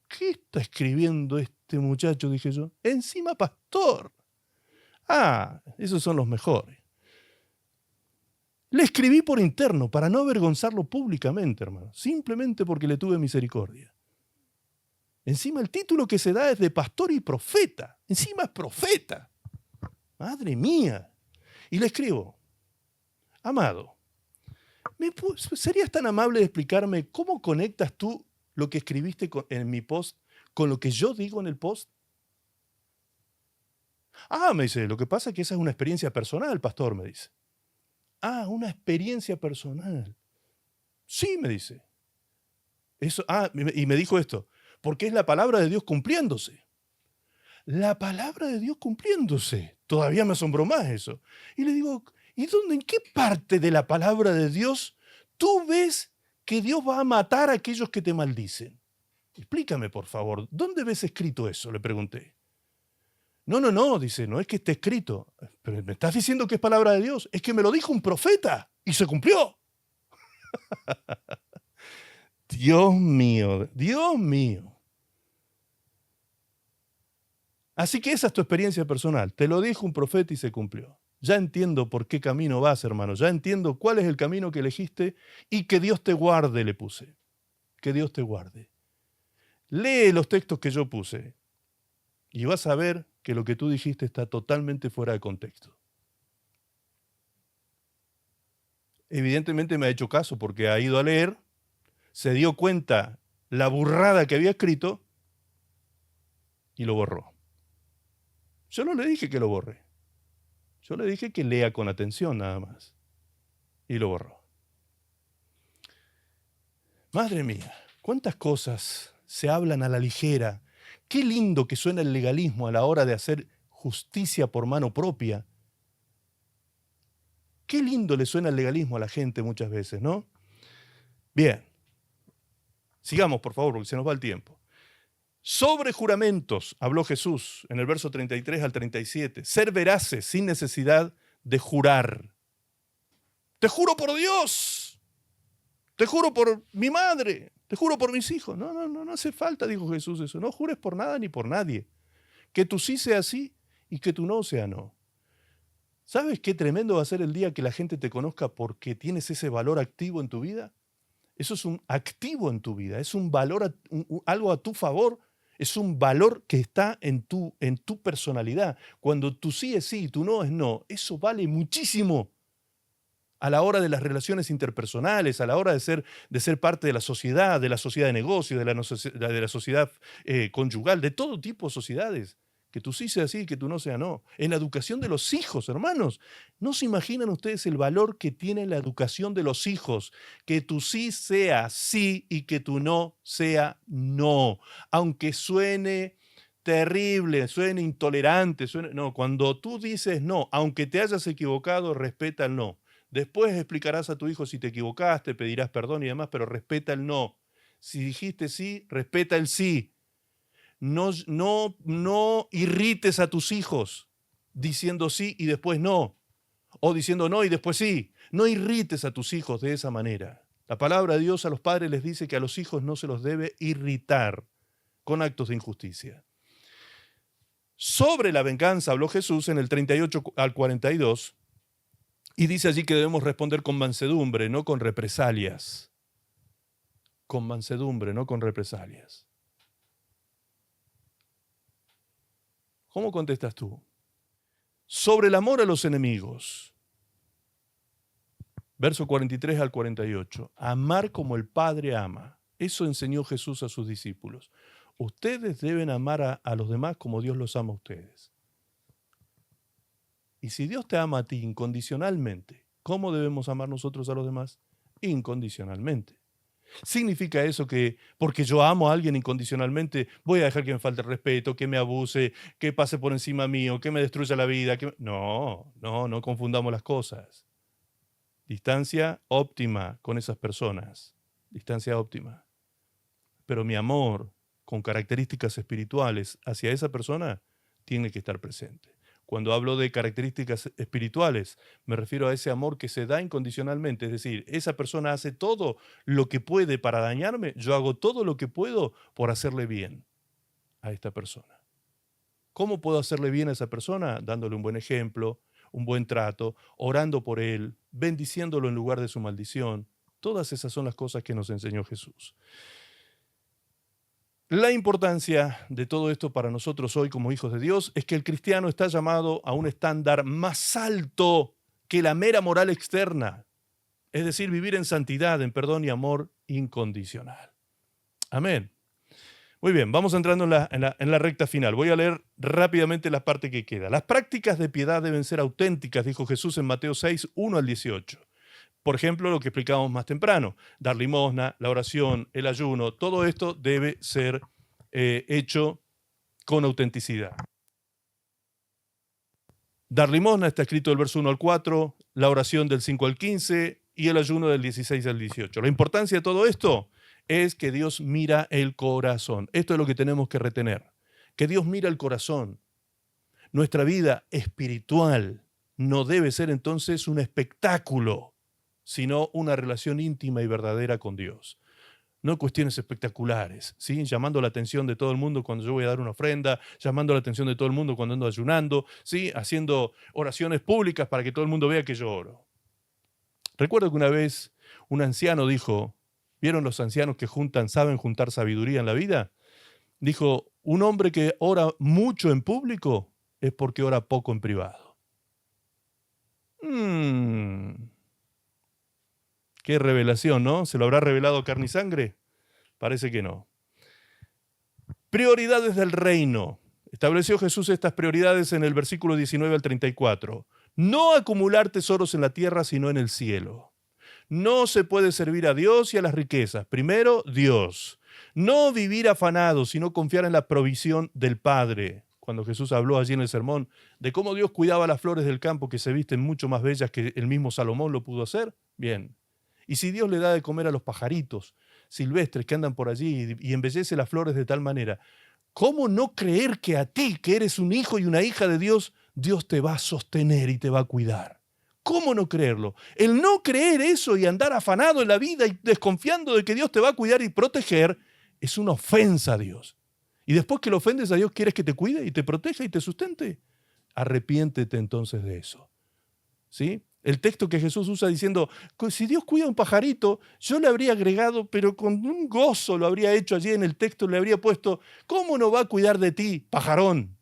¿Qué está escribiendo este muchacho? Dije yo. Encima pastor. Esos son los mejores. Le escribí por interno para no avergonzarlo públicamente, hermano. Simplemente porque le tuve misericordia. Encima el título que se da es de pastor y profeta. Encima es profeta. Madre mía. Y le escribo, amado, ¿serías tan amable de explicarme cómo conectas tú lo que escribiste en mi post con lo que yo digo en el post? Me dice, lo que pasa es que esa es una experiencia personal, pastor, me dice. Ah, una experiencia personal. Sí, me dice. Eso, y me dijo esto, porque es la palabra de Dios cumpliéndose. La palabra de Dios cumpliéndose. Todavía me asombró más eso. Y le digo, ¿y dónde, en qué parte de la palabra de Dios tú ves que Dios va a matar a aquellos que te maldicen? Explícame, por favor, ¿dónde ves escrito eso? Le pregunté. No, dice, no es que esté escrito. Pero me estás diciendo que es palabra de Dios. Es que me lo dijo un profeta y se cumplió. Dios mío, Dios mío. Así que esa es tu experiencia personal. Te lo dijo un profeta y se cumplió. Ya entiendo por qué camino vas, hermano. Ya entiendo cuál es el camino que elegiste y que Dios te guarde, le puse. Que Dios te guarde. Lee los textos que yo puse y vas a ver que lo que tú dijiste está totalmente fuera de contexto. Evidentemente me ha hecho caso porque ha ido a leer, se dio cuenta la burrada que había escrito y lo borró. Yo no le dije que lo borre. Yo le dije que lea con atención nada más. Y lo borró. Madre mía, cuántas cosas se hablan a la ligera. Qué lindo que suena el legalismo a la hora de hacer justicia por mano propia. Qué lindo le suena el legalismo a la gente muchas veces, ¿no? Bien. Sigamos, por favor, porque se nos va el tiempo. Sobre juramentos, habló Jesús en el verso 33 al 37. Ser veraces sin necesidad de jurar. Te juro por Dios. Te juro por mi madre. Te juro por mis hijos. No hace falta, dijo Jesús eso. No jures por nada ni por nadie. Que tu sí sea sí y que tu no sea no. ¿Sabes qué tremendo va a ser el día que la gente te conozca porque tienes ese valor activo en tu vida? Eso es un activo en tu vida, es un valor, algo a tu favor, es un valor que está en tu personalidad. Cuando tu sí es sí y tu no es no, eso vale muchísimo a la hora de las relaciones interpersonales, a la hora de ser parte de la sociedad de negocios, de la sociedad conyugal, de todo tipo de sociedades. Que tú sí sea sí y que tú no sea no. En la educación de los hijos, hermanos. ¿No se imaginan ustedes el valor que tiene la educación de los hijos? Que tu sí sea sí y que tu no sea no. Aunque suene terrible, suene intolerante, no, cuando tú dices no, aunque te hayas equivocado, respeta el no. Después explicarás a tu hijo si te equivocaste, pedirás perdón y demás, pero respeta el no. Si dijiste sí, respeta el sí. No irrites a tus hijos diciendo sí y después no, o diciendo no y después sí. No irrites a tus hijos de esa manera. La palabra de Dios a los padres les dice que a los hijos no se los debe irritar con actos de injusticia. Sobre la venganza habló Jesús en el 38 al 42 y dice allí que debemos responder con mansedumbre, no con represalias. Con mansedumbre, no con represalias. ¿Cómo contestas tú? Sobre el amor a los enemigos. Verso 43 al 48. Amar como el Padre ama. Eso enseñó Jesús a sus discípulos. Ustedes deben amar a los demás como Dios los ama a ustedes. Y si Dios te ama a ti incondicionalmente, ¿cómo debemos amar nosotros a los demás? Incondicionalmente. ¿Significa eso que porque yo amo a alguien incondicionalmente voy a dejar que me falte el respeto, que me abuse, que pase por encima mío, que me destruya la vida? No confundamos las cosas. Distancia óptima con esas personas. Distancia óptima. Pero mi amor con características espirituales hacia esa persona tiene que estar presente. Cuando hablo de características espirituales, me refiero a ese amor que se da incondicionalmente. Es decir, esa persona hace todo lo que puede para dañarme, yo hago todo lo que puedo por hacerle bien a esta persona. ¿Cómo puedo hacerle bien a esa persona? Dándole un buen ejemplo, un buen trato, orando por él, bendiciéndolo en lugar de su maldición. Todas esas son las cosas que nos enseñó Jesús. La importancia de todo esto para nosotros hoy como hijos de Dios es que el cristiano está llamado a un estándar más alto que la mera moral externa, es decir, vivir en santidad, en perdón y amor incondicional. Amén. Muy bien, vamos entrando en la recta final. Voy a leer rápidamente la parte que queda. Las prácticas de piedad deben ser auténticas, dijo Jesús en Mateo 6, 1 al 18. Por ejemplo, lo que explicábamos más temprano, dar limosna, la oración, el ayuno, todo esto debe ser hecho con autenticidad. Dar limosna está escrito del verso 1 al 4, la oración del 5 al 15 y el ayuno del 16 al 18. La importancia de todo esto es que Dios mira el corazón. Esto es lo que tenemos que retener, que Dios mira el corazón. Nuestra vida espiritual no debe ser entonces un espectáculo, sino una relación íntima y verdadera con Dios. No cuestiones espectaculares, ¿sí? Llamando la atención de todo el mundo cuando yo voy a dar una ofrenda, llamando la atención de todo el mundo cuando ando ayunando, ¿sí? Haciendo oraciones públicas para que todo el mundo vea que yo oro. Recuerdo que una vez un anciano dijo, ¿vieron los ancianos que saben juntar sabiduría en la vida? Dijo, un hombre que ora mucho en público es porque ora poco en privado. Qué revelación, ¿no? ¿Se lo habrá revelado carne y sangre? Parece que no. Prioridades del reino. Estableció Jesús estas prioridades en el versículo 19 al 34. No acumular tesoros en la tierra, sino en el cielo. No se puede servir a Dios y a las riquezas. Primero, Dios. No vivir afanado, sino confiar en la provisión del Padre. Cuando Jesús habló allí en el sermón de cómo Dios cuidaba las flores del campo que se visten mucho más bellas que el mismo Salomón lo pudo hacer. Bien. Y si Dios le da de comer a los pajaritos silvestres que andan por allí y embellece las flores de tal manera, ¿cómo no creer que a ti, que eres un hijo y una hija de Dios, Dios te va a sostener y te va a cuidar? ¿Cómo no creerlo? El no creer eso y andar afanado en la vida y desconfiando de que Dios te va a cuidar y proteger es una ofensa a Dios. Y después que lo ofendes a Dios, ¿quieres que te cuide y te proteja y te sustente? Arrepiéntete entonces de eso. ¿Sí? El texto que Jesús usa diciendo, si Dios cuida a un pajarito, yo le habría agregado, pero con un gozo lo habría hecho allí en el texto, le habría puesto, ¿cómo no va a cuidar de ti, pajarón?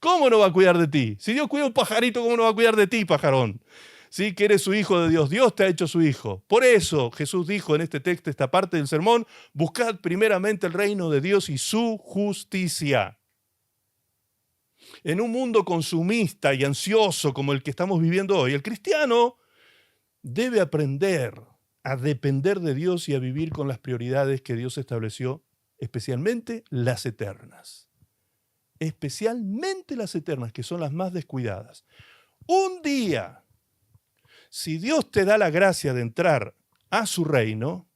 ¿Cómo no va a cuidar de ti? Si Dios cuida a un pajarito, ¿cómo no va a cuidar de ti, pajarón? Sí, que eres su hijo de Dios. Dios te ha hecho su hijo. Por eso Jesús dijo en este texto, esta parte del sermón, buscad primeramente el reino de Dios y su justicia. En un mundo consumista y ansioso como el que estamos viviendo hoy, el cristiano debe aprender a depender de Dios y a vivir con las prioridades que Dios estableció, especialmente las eternas. Especialmente las eternas, que son las más descuidadas. Un día, si Dios te da la gracia de entrar a su reino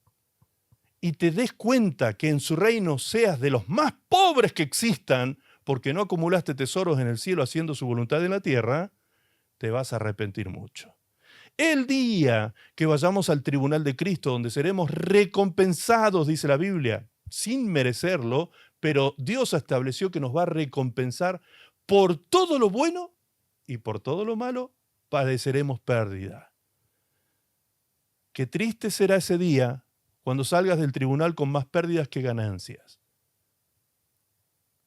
y te des cuenta que en su reino seas de los más pobres que existan, porque no acumulaste tesoros en el cielo haciendo su voluntad en la tierra, te vas a arrepentir mucho. El día que vayamos al tribunal de Cristo, donde seremos recompensados, dice la Biblia, sin merecerlo, pero Dios estableció que nos va a recompensar por todo lo bueno y por todo lo malo, padeceremos pérdida. Qué triste será ese día cuando salgas del tribunal con más pérdidas que ganancias.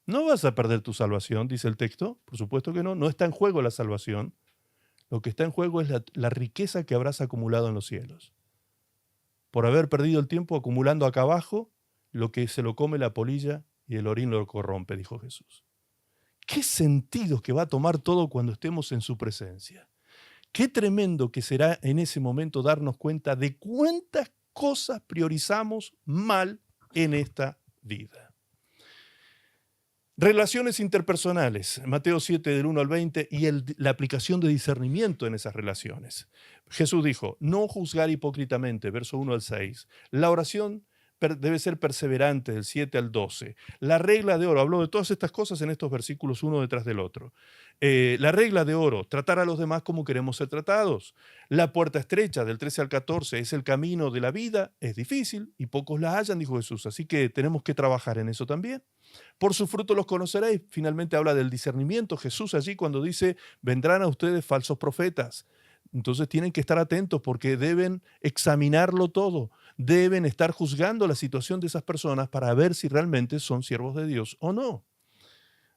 No vas a perder tu salvación, dice el texto. Por supuesto que no. No está en juego la salvación. Lo que está en juego es la riqueza que habrás acumulado en los cielos. Por haber perdido el tiempo acumulando acá abajo lo que se lo come la polilla y el orín lo corrompe, dijo Jesús. ¿Qué sentido que va a tomar todo cuando estemos en su presencia? Qué tremendo que será en ese momento darnos cuenta de cuántas cosas priorizamos mal en esta vida. Relaciones interpersonales, Mateo 7 del 1 al 20 y la aplicación de discernimiento en esas relaciones. Jesús dijo, no juzgar hipócritamente, verso 1 al 6. La oración debe ser perseverante, del 7 al 12. La regla de oro, habló de todas estas cosas en estos versículos uno detrás del otro. La regla de oro, tratar a los demás como queremos ser tratados. La puerta estrecha, del 13 al 14, es el camino de la vida, es difícil y pocos la hallan, dijo Jesús. Así que tenemos que trabajar en eso también. Por su fruto los conoceréis. Finalmente habla del discernimiento. Jesús allí cuando dice, vendrán a ustedes falsos profetas. Entonces tienen que estar atentos porque deben examinarlo todo. Deben estar juzgando la situación de esas personas para ver si realmente son siervos de Dios o no.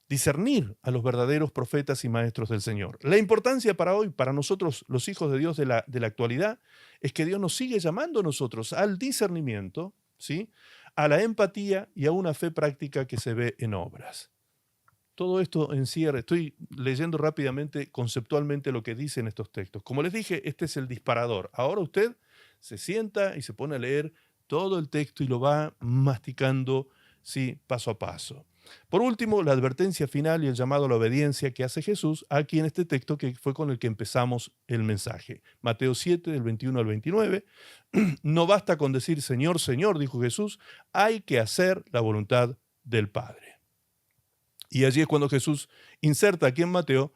Discernir a los verdaderos profetas y maestros del Señor. La importancia para hoy, para nosotros los hijos de Dios de la actualidad, es que Dios nos sigue llamando a nosotros al discernimiento ¿sí? A la empatía y a una fe práctica que se ve en obras. Todo esto encierra, estoy leyendo rápidamente, conceptualmente lo que dicen estos textos. Como les dije, este es el disparador. Ahora usted se sienta y se pone a leer todo el texto y lo va masticando, sí, paso a paso. Por último, la advertencia final y el llamado a la obediencia que hace Jesús aquí en este texto que fue con el que empezamos el mensaje. Mateo 7, del 21 al 29. No basta con decir Señor, Señor, dijo Jesús, hay que hacer la voluntad del Padre. Y allí es cuando Jesús inserta aquí en Mateo,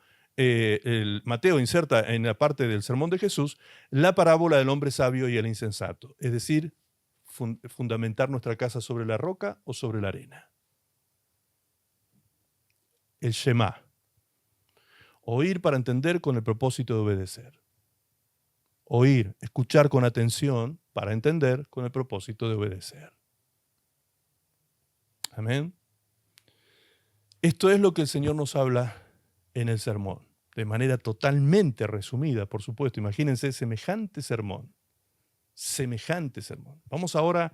Mateo inserta en la parte del sermón de Jesús la parábola del hombre sabio y el insensato, es decir, fundamentar nuestra casa sobre la roca o sobre la arena. El Shema. Oír para entender con el propósito de obedecer. Oír, escuchar con atención para entender con el propósito de obedecer. Amén. Esto es lo que el Señor nos habla en el sermón, de manera totalmente resumida, por supuesto. Imagínense semejante sermón. Semejante sermón. Vamos ahora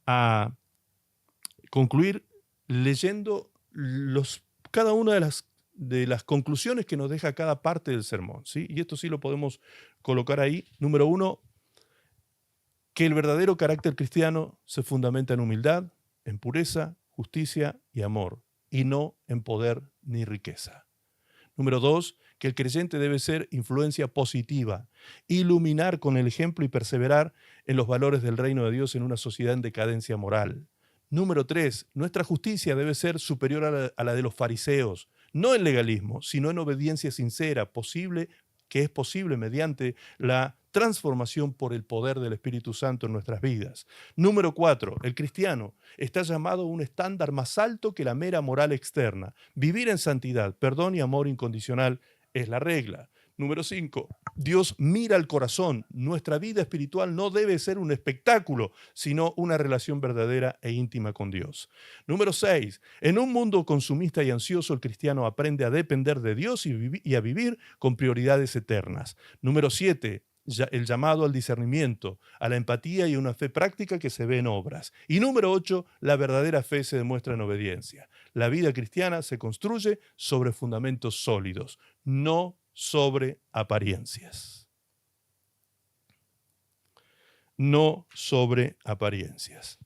a concluir leyendo cada una de las conclusiones que nos deja cada parte del sermón, ¿sí? Y esto sí lo podemos colocar ahí. Número 1, que el verdadero carácter cristiano se fundamenta en humildad, en pureza, justicia y amor, y no en poder ni riqueza. Número 2, que el creyente debe ser influencia positiva, iluminar con el ejemplo y perseverar en los valores del reino de Dios en una sociedad en decadencia moral. Número 3, nuestra justicia debe ser superior a la de los fariseos, no en legalismo, sino en obediencia sincera, que es posible mediante la transformación por el poder del Espíritu Santo en nuestras vidas. Número 4, el cristiano está llamado a un estándar más alto que la mera moral externa. Vivir en santidad, perdón y amor incondicional es la regla. Número 5, Dios mira al corazón. Nuestra vida espiritual no debe ser un espectáculo, sino una relación verdadera e íntima con Dios. Número 6, en un mundo consumista y ansioso, el cristiano aprende a depender de Dios y a vivir con prioridades eternas. Número 7, el llamado al discernimiento, a la empatía y una fe práctica que se ve en obras. Y número 8, la verdadera fe se demuestra en obediencia. La vida cristiana se construye sobre fundamentos sólidos, no sobre apariencias. No sobre apariencias.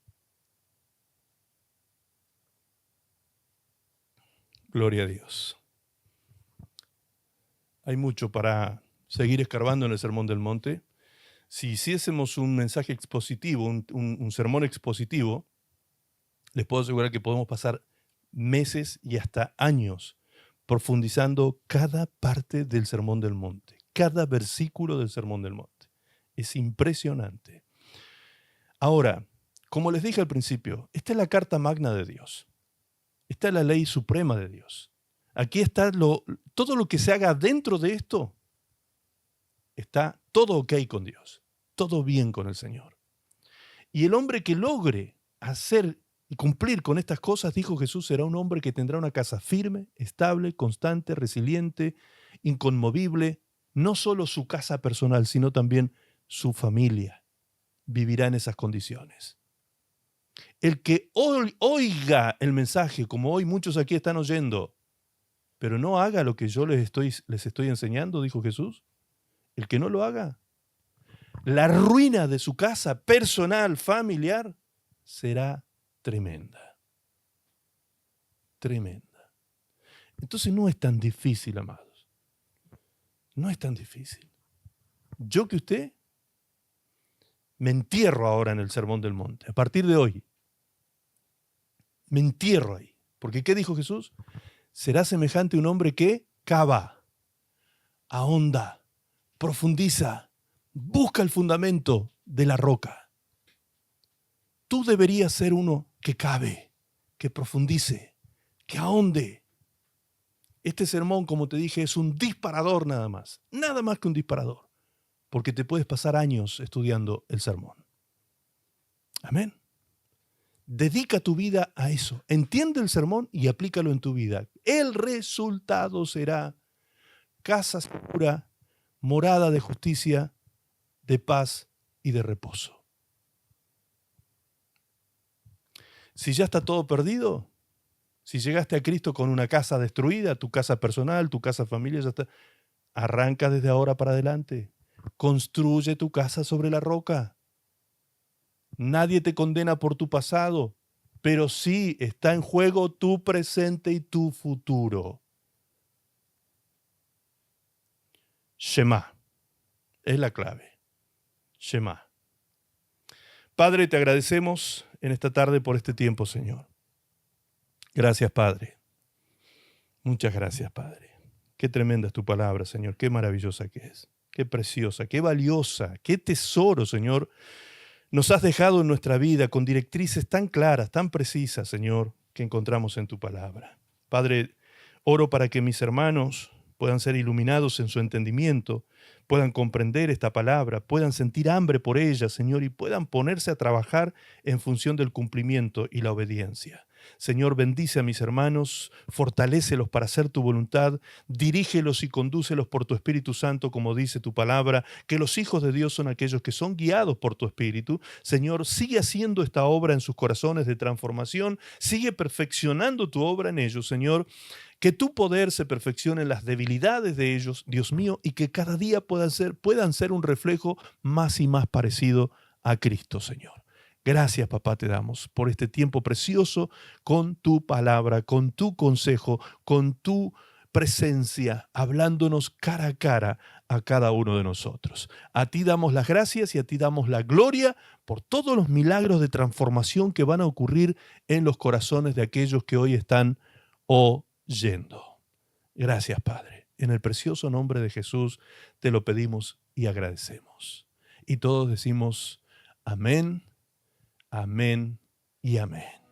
Gloria a Dios. Hay mucho para seguir escarbando en el Sermón del Monte. Si hiciésemos un mensaje expositivo, un sermón expositivo, les puedo asegurar que podemos pasar meses y hasta años profundizando cada parte del Sermón del Monte, cada versículo del Sermón del Monte. Es impresionante. Ahora, como les dije al principio, esta es la carta magna de Dios. Esta es la ley suprema de Dios. Aquí está todo lo que se haga dentro de esto. Está todo ok con Dios, todo bien con el Señor. Y el hombre que logre hacer y cumplir con estas cosas, dijo Jesús, será un hombre que tendrá una casa firme, estable, constante, resiliente, inconmovible, no solo su casa personal, sino también su familia. Vivirá en esas condiciones. El que oiga el mensaje, como hoy muchos aquí están oyendo, pero no haga lo que yo les estoy enseñando, dijo Jesús, el que no lo haga, la ruina de su casa personal, familiar, será tremenda. Tremenda. Entonces no es tan difícil, amados. No es tan difícil. Yo que usted me entierro ahora en el Sermón del Monte. A partir de hoy, me entierro ahí. Porque ¿qué dijo Jesús? Será semejante a un hombre que cava, ahonda, profundiza, busca el fundamento de la roca. Tú deberías ser uno que cabe, que profundice, que ahonde. Este sermón, como te dije, es un disparador nada más que un disparador, porque te puedes pasar años estudiando el sermón. Amén. Dedica tu vida a eso. Entiende el sermón y aplícalo en tu vida. El resultado será casa segura, morada de justicia, de paz y de reposo. Si ya está todo perdido, si llegaste a Cristo con una casa destruida, tu casa personal, tu casa familiar, ya está, arranca desde ahora para adelante. Construye tu casa sobre la roca. Nadie te condena por tu pasado, pero sí está en juego tu presente y tu futuro. Shema es la clave. Shema. Padre, te agradecemos en esta tarde por este tiempo, Señor. Gracias, Padre. Muchas gracias, Padre. Qué tremenda es tu palabra, Señor. Qué maravillosa que es. Qué preciosa, qué valiosa, qué tesoro, Señor. Nos has dejado en nuestra vida con directrices tan claras, tan precisas, Señor, que encontramos en tu palabra. Padre, oro para que mis hermanos puedan ser iluminados en su entendimiento, puedan comprender esta palabra, puedan sentir hambre por ella, Señor, y puedan ponerse a trabajar en función del cumplimiento y la obediencia. Señor, bendice a mis hermanos, fortalécelos para hacer tu voluntad, dirígelos y condúcelos por tu Espíritu Santo, como dice tu palabra, que los hijos de Dios son aquellos que son guiados por tu Espíritu. Señor, sigue haciendo esta obra en sus corazones de transformación, sigue perfeccionando tu obra en ellos, Señor, que tu poder se perfeccione en las debilidades de ellos, Dios mío, y que cada día puedan ser un reflejo más y más parecido a Cristo, Señor. Gracias, papá, te damos por este tiempo precioso con tu palabra, con tu consejo, con tu presencia, hablándonos cara a cara a cada uno de nosotros. A ti damos las gracias y a ti damos la gloria por todos los milagros de transformación que van a ocurrir en los corazones de aquellos que hoy están oyendo. Gracias, Padre. En el precioso nombre de Jesús te lo pedimos y agradecemos. Y todos decimos amén. Amén y amén.